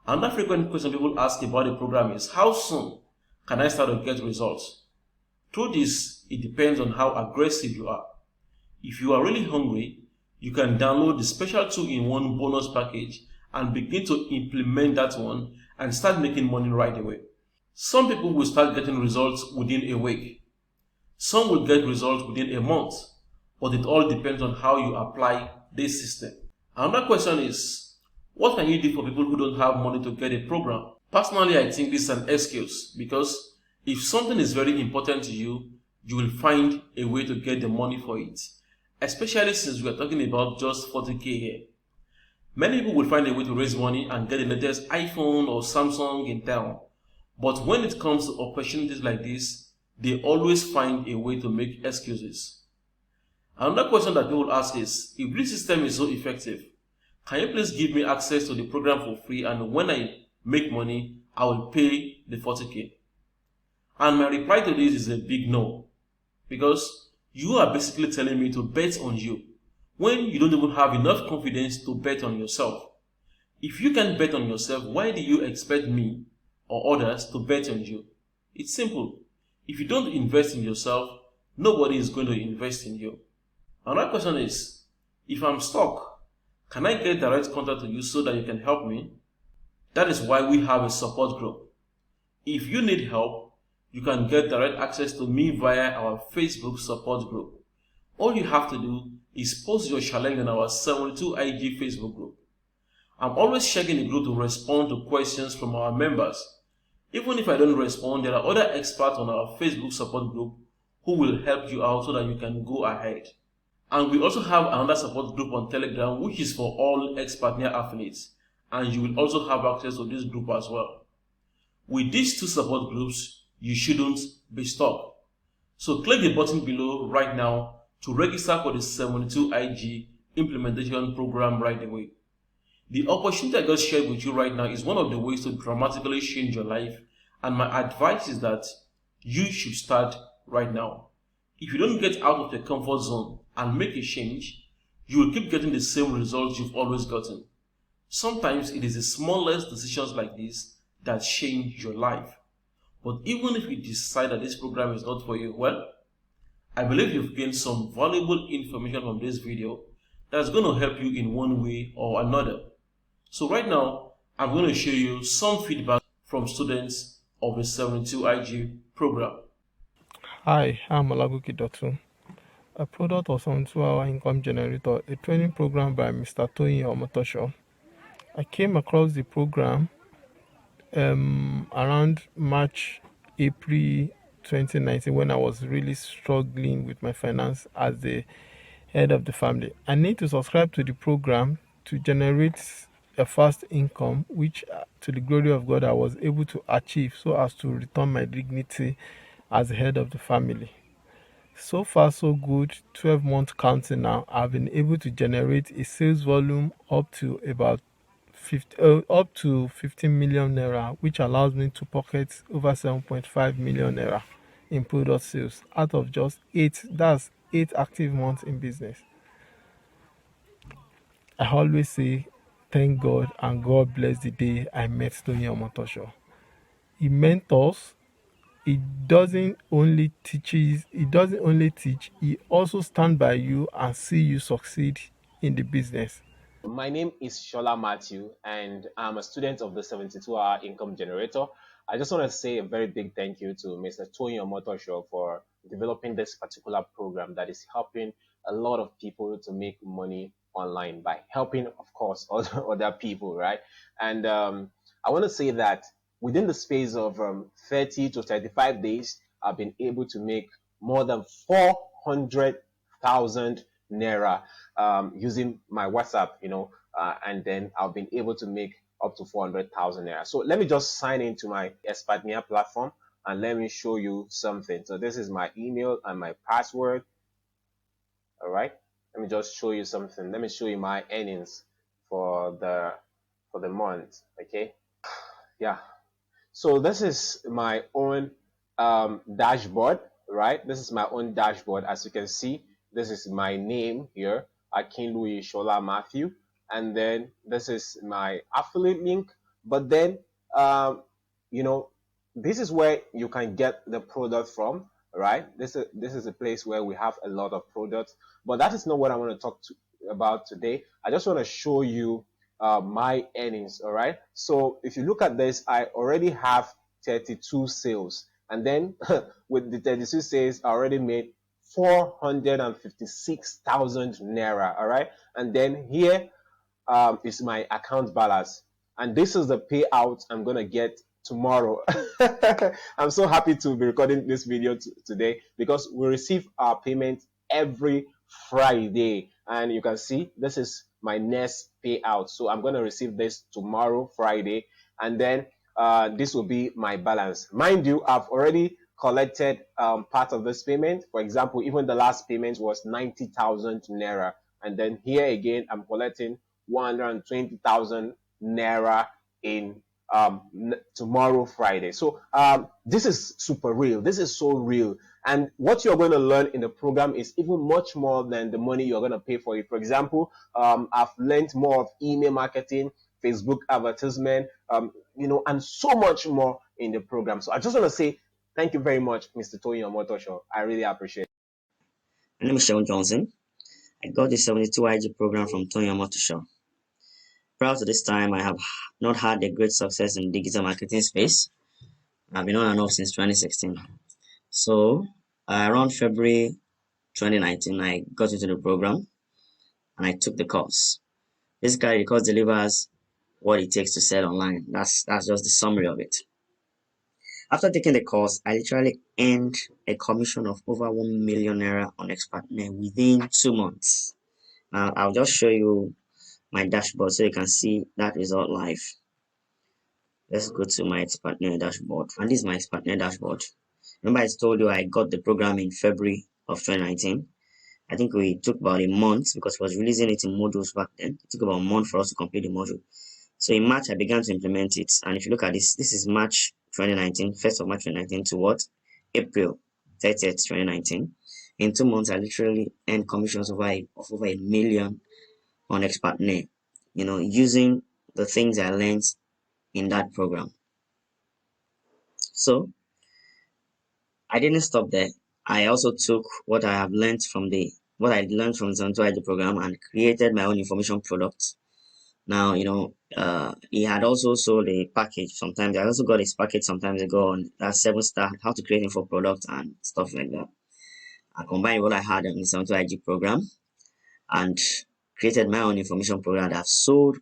Another frequent question people ask about the program is, how soon can I start to get results? Through this, it depends on how aggressive you are. If you are really hungry, you can download the special 2-in-1 bonus package and begin to implement that one and start making money right away. Some people will start getting results within a week. Some will get results within a month, but it all depends on how you apply this system. Another question is, what can you do for people who don't have money to get a program? Personally, I think this is an excuse, because if something is very important to you, you will find a way to get the money for it, especially since we are talking about just 40k here. Many people will find a way to raise money and get the latest iPhone or Samsung in town, but when it comes to opportunities like this, they always find a way to make excuses. Another question that people ask is, if this system is so effective, can you please give me access to the program for free, and when I make money, I will pay the 40k? And my reply to this is a big no, because you are basically telling me to bet on you when you don't even have enough confidence to bet on yourself. If you can't bet on yourself, why do you expect me or others to bet on you? It's simple. If you don't invest in yourself, nobody is going to invest in you. Another question is, if I'm stuck, can I get direct contact to you so that you can help me? That is why we have a support group. If you need help, you can get direct access to me via our Facebook support group. All you have to do is post your challenge on our 72IG Facebook group. I'm always checking the group to respond to questions from our members. Even if I don't respond, there are other experts on our Facebook support group who will help you out so that you can go ahead. And we also have another support group on Telegram, which is for all ex-partner affiliates, and you will also have access to this group as well. With these two support groups, you shouldn't be stuck. So click the button below right now to register for the 72IG implementation program right away. The opportunity I just shared with you right now is one of the ways to dramatically change your life, and my advice is that you should start right now. If you don't get out of your comfort zone and make a change, you will keep getting the same results you've always gotten. Sometimes it is the smallest decisions like this that change your life. But even if you decide that this program is not for you, well, I believe you've gained some valuable information from this video that's going to help you in one way or another. So right now, I'm going to show you some feedback from students of the 72IG program. Hi, I'm Olagoki Dotun, a product of 72-Hour Income Generator, a training program by Mr. Toyin Omotosho. I came across the program around March, April 2019 when I was really struggling with my finance as the head of the family. I need to subscribe to the program to generate a fast income, which to the glory of God I was able to achieve so as to return my dignity as the head of the family. So far, so good. 12 months counting now. I've been able to generate a sales volume up to about 15 million naira, which allows me to pocket over 7.5 million naira in product sales out of just 8. That's 8 active months in business. I always say thank God and God bless the day I met Tony Omotosho. He mentors. He doesn't only teach, he also stand by you and see you succeed in the business. My name is Shola Matthew, and I'm a student of the 72-Hour Income Generator. I just want to say a very big thank you to Mr. Tony Omotosho for developing this particular program that is helping a lot of people to make money online by helping, of course, other people, right? And I want to say that within the space of 30 to 35 days, I've been able to make more than 400,000 naira using my WhatsApp, and then I've been able to make up to 400,000 naira. So let me just sign into my Expertnia platform and let me show you something. So this is my email and my password. All right. Let me just show you something. Let me show you my earnings for the month. Okay. Yeah. So this is my own dashboard, right? This is my own dashboard. As you can see, this is my name here, Akinluyi Shola Matthew, and then this is my affiliate link. But then, um, you know, this is where you can get the product from, right? This is a place where we have a lot of products, but that is not what I want to talk about today. I just want to show you my earnings. All right. So if you look at this, I already have 32 sales, and then with the 32 sales, I already made 456,000 naira. All right. And then here is my account balance, and this is the payout I'm gonna get tomorrow. I'm so happy to be recording this video today because we receive our payment every Friday, and you can see this is my next payout. So I'm gonna receive this tomorrow, Friday, and then this will be my balance. Mind you, I've already collected part of this payment. For example, even the last payment was 90,000 naira, and then here again I'm collecting 120,000 naira in tomorrow, Friday. So this is super real. This is so real. And what you're going to learn in the program is even much more than the money you're going to pay for it. For example, I've learned more of email marketing, Facebook advertisement, and so much more in the program. So I just want to say thank you very much, Mr. Tony Omotosho. I really appreciate it. My name is Sean Johnson. I got the 72 IG program from Tony Omotosho. Prior to this time, I have not had a great success in digital marketing space. I've been on and off since 2016. So around February 2019, I got into the program and I took the course. Basically, the course delivers what it takes to sell online. That's just the summary of it. After taking the course, I literally earned a commission of over 1 million naira on Expertnet within 2 months. Now, I'll just show you my dashboard so you can see that result live. Let's go to my Expertnet dashboard. And this is my Expertnet dashboard. Remember I told you I got the program in February of 2019. I think we took about a month because I was releasing it in modules back then. It took about a month for us to complete the module. So in March, I began to implement it. And if you look at this, this is March 2019, 1st of March 2019 to what? April 30th, 2019. In 2 months, I literally earned commissions of over a million on Expertnet, using the things I learned in that program. So I didn't stop there. I also took what I learned from the 72 program and created my own information product. Now, he had also sold a package sometimes. I also got his package sometimes ago on that 7-star, how to create info product and stuff like that. I combined what I had in the 72 program and created my own information program that I've sold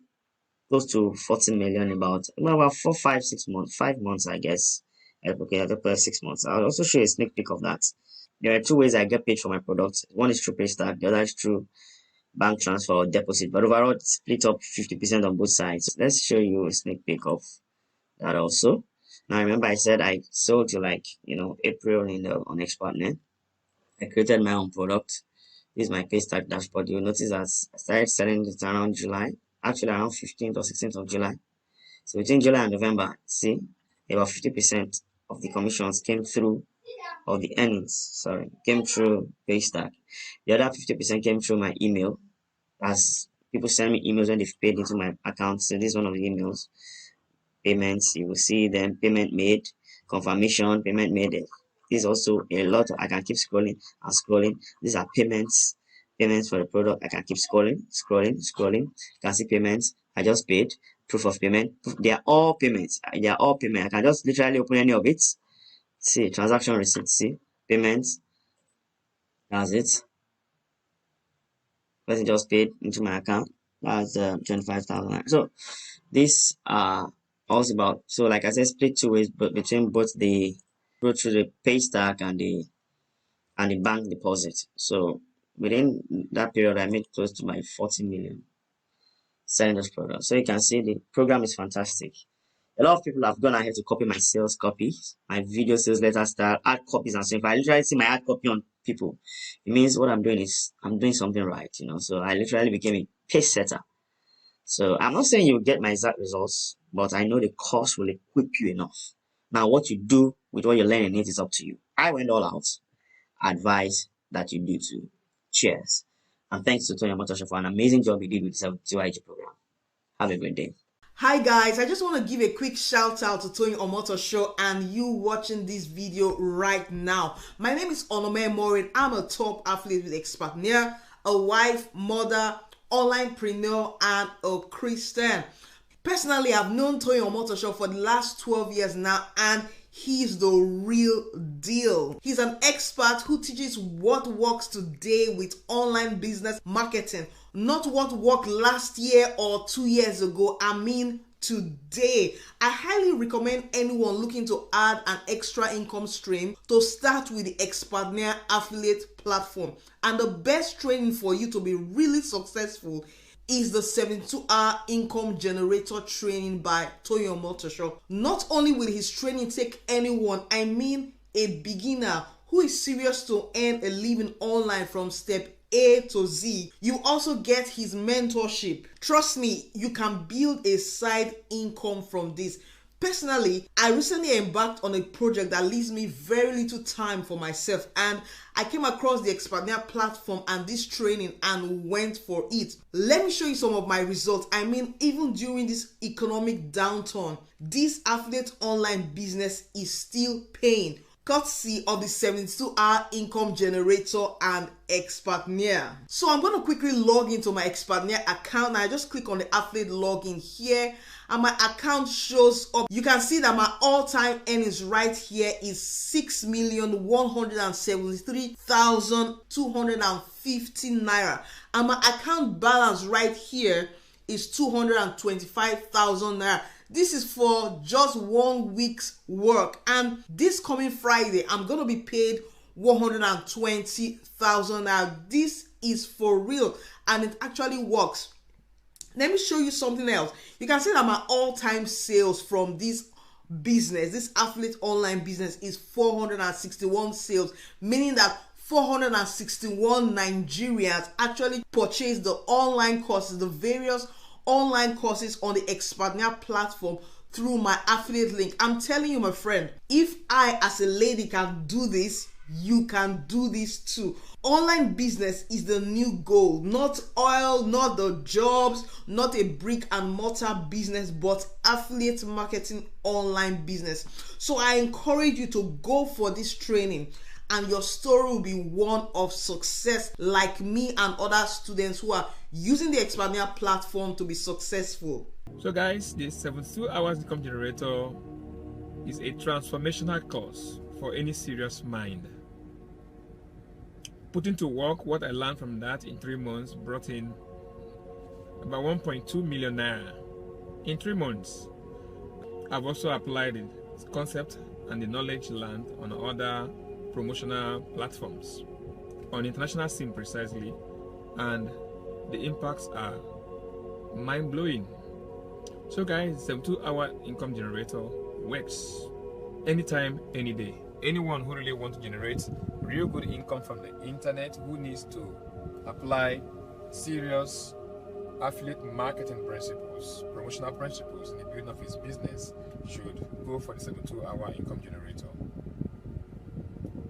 close to 40 million about 4, 5, 6 months, 5 months, I guess. Okay, I'll put 6 months. I'll also show you a sneak peek of that. There are 2 ways I get paid for my products. One is through Paystack, the other is through bank transfer or deposit, but overall it's split up 50% on both sides. Let's show you a sneak peek of that also. Now remember I said I sold to April on Expertnet. I created my own product. This is my Paystack dashboard. You'll notice that I started selling it around July, actually around 15th or 16th of July. So between July and November, see, about 50% of the commissions came through, or the earnings, came through Paystack. The other 50% came through my email, as people send me emails when they've paid into my account. So this is one of the emails. Payments, you will see them, payment made, confirmation, payment made. This is also a lot. I can keep scrolling and scrolling. These are payments for the product. I can keep scrolling. You can see payments. I just paid. Proof of payment. They are all payments. I can just literally open any of it. See, transaction receipt. See, payments. That's it. Person just paid into my account. That's 25,000. So these are also about. So like I said, split 2 ways, but between both the go through the Paystack and the bank deposit. So within that period, I made close to my 40 million selling this product. So you can see the program is fantastic. A lot of people have gone ahead to copy my sales copy, my video sales letter style, ad copies, and so if I literally see my ad copy on people, it means what I'm doing is I'm doing something right, So I literally became a pace setter. So I'm not saying you'll get my exact results, but I know the course will equip you enough. Now, what you do with what you're learning it is up to you. I went all out. I advise that you do too. Cheers. And thanks to Tony Omotosho for an amazing job he did with the 72 program. Have a great day. Hi guys, I just want to give a quick shout out to Tony Omotosho and you watching this video right now. My name is Onome Morin. I'm a top athlete with Expertnet, a wife, mother, onlinepreneur, and a Christian. Personally, I've known Tony Omotosho for the last 12 years now, and he's the real deal. He's an expert who teaches what works today with online business marketing, not what worked last year or 2 years ago. I mean today. I highly recommend anyone looking to add an extra income stream to start with the Expertnet affiliate platform. And the best training for you to be really successful is the 72-hour income generator training by Tony Omotosho. Not only will his training take anyone, I mean a beginner who is serious to earn a living online from step A to Z, you also get his mentorship. Trust me, you can build a side income from this. Personally, I recently embarked on a project that leaves me very little time for myself, and I came across the Expertnet platform and this training and went for it. Let me show you some of my results. I mean, even during this economic downturn, this affiliate online business is still paying, courtesy of the 72-hour income generator and Expertnet. So I'm going to quickly log into my Expertnet account. I just click on the affiliate login here and my account shows up. You can see that my all-time earnings right here is 6,173,250 naira, and my account balance right here is 225,000 naira. This is for just 1 week's work, and this coming Friday I'm gonna be paid 120,000 naira. This is for real and it actually works. Let me show you something else. You can see that my all-time sales from this business, this affiliate online business, is 461 sales, meaning that 461 Nigerians actually purchased the online courses, the various online courses on the Expertnet platform through my affiliate link. I'm telling you, my friend, if I as a lady can do this, you can do this too. Online business is the new goal, not oil, not the jobs, not a brick and mortar business, but affiliate marketing online business. So I encourage you to go for this training, and your story will be one of success, like me and other students who are using the Expatnia platform to be successful. So guys, the 72 hours income generator is a transformational course for any serious mind. Putting to work what I learned from that in 3 months brought in about 1.2 million naira in 3 months. I've also applied the concept and the knowledge learned on other promotional platforms, on international scene precisely, and the impacts are mind-blowing. So guys, 72-hour income generator works anytime, any day. Anyone who really wants to generate real good income from the internet, who needs to apply serious affiliate marketing principles, promotional principles in the building of his business, should go for the 72-hour income generator.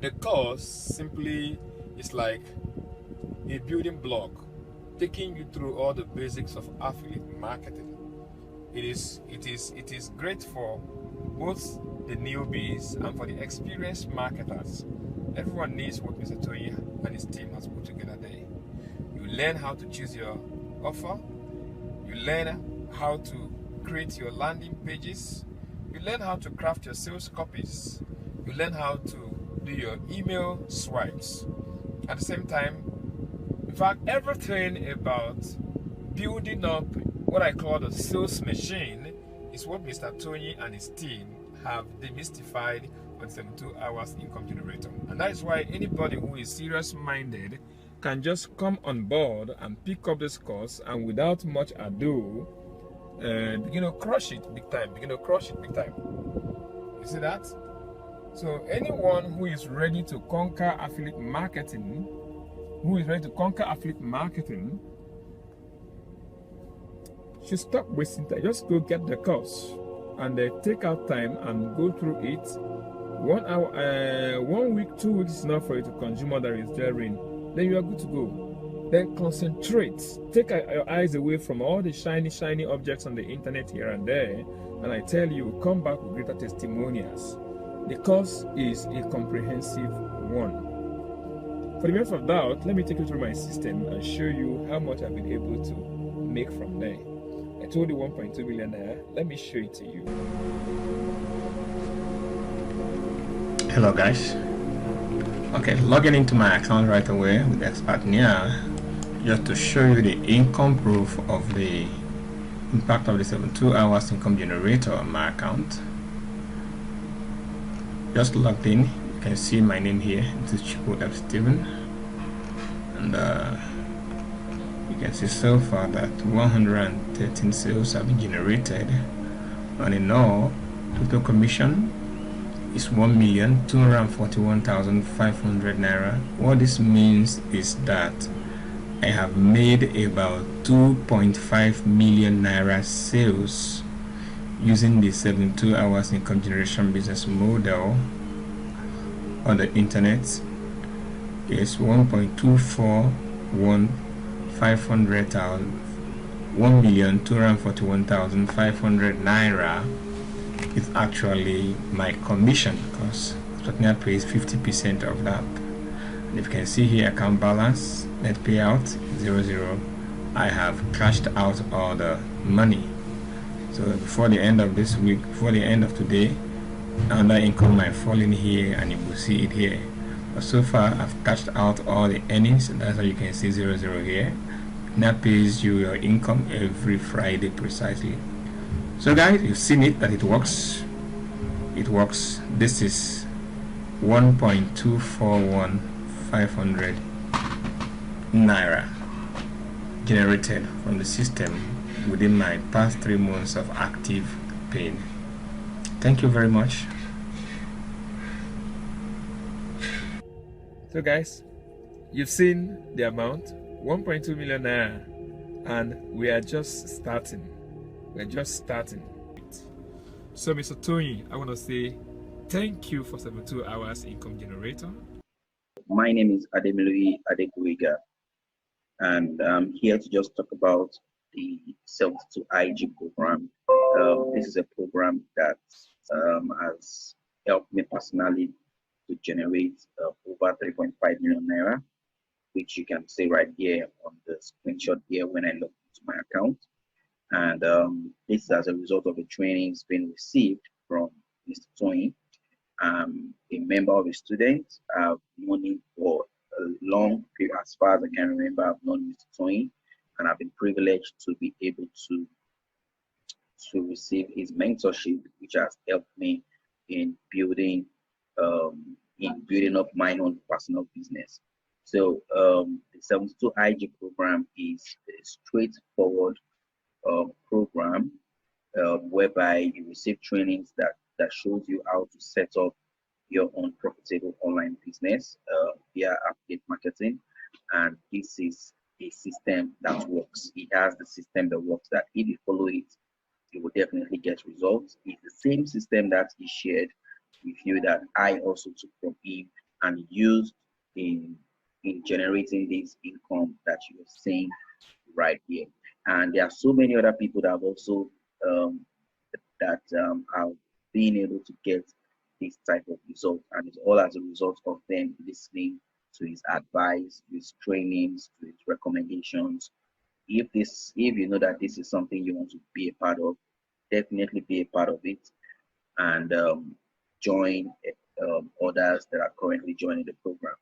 The course simply is like a building block, taking you through all the basics of affiliate marketing. It is great for both the newbies and for the experienced marketers. Everyone needs what Mr. Tony and his team has put together there. You learn how to choose your offer. You learn how to create your landing pages. You learn how to craft your sales copies. You learn how to do your email swipes. At the same time, in fact, everything about building up what I call the sales machine is what Mr. Tony and his team have demystified on 72 hours income generator. And that is why anybody who is serious minded can just come on board and pick up this course, and without much ado begin to crush it big time. You see that? So anyone who is ready to conquer affiliate marketing, should stop wasting time. Just go get the course and take out time and go through it. 1 hour, 1 week, 2 weeks is enough for you to consume all that is therein. Then you are good to go. Then concentrate. Take your eyes away from all the shiny objects on the internet here and there, and I tell you, come back with greater testimonials. The course is a comprehensive one. For the benefit of doubt, let me take you through my system and show you how much I've been able to make from there. I told you 1.2 million naira. Let me show it to you. Hello guys. Okay, logging into my account right away with Expatnia, just to show you the income proof of the impact of the 72 hours income generator on my account. Just logged in. You can see my name here. This is Chico F. Steven, and you can see so far that 113 sales have been generated, and in all, total commission is 1,241,500 naira. What this means is that I have made about 2.5 million naira sales using the 72 hours income generation business model on the internet. Is 1,241,500 naira is actually my commission, because Expatnia pays 50% of that. And if you can see here, account balance, net payout 00. I have cashed out all the money. So before the end of this week, before the end of today, another income might fall in here and you will see it here. But so far I've cashed out all the earnings, and that's how you can see 00 here. And that pays you your income every Friday precisely. So guys, you've seen it, that it works. It works. This is 1.241,500 naira generated from the system within my past 3 months of active paying. Thank you very much. So guys, you've seen the amount, 1.2 million naira, and we are just starting. So Mr. Tony, I want to say thank you for 72 hours income generator. My name is Ademiluyi Adeguiga, and I'm here to just talk about the 72 IG program. This is a program that has helped me personally to generate over 3.5 million naira, which you can see right here on the screenshot here when I log into my account. And this is as a result of the trainings being received from Mr. Tony. A member of the students. I've known him for a long period, as far as I can remember. I've known Mr. Tony, and I've been privileged to be able to receive his mentorship, which has helped me in building up my own personal business. So the 72 IG program is a straightforward program whereby you receive trainings that shows you how to set up your own profitable online business via affiliate marketing. And this is a system that works. It has the system that works, that if you follow it, you will definitely get results. It's the same system that he shared with you that I also took from him and used in generating this income that you are seeing right here. And there are so many other people that have also have been able to get this type of result, and it's all as a result of them listening to his advice, his trainings, to his recommendations. If you know that this is something you want to be a part of, definitely be a part of it, and join others that are currently joining the program.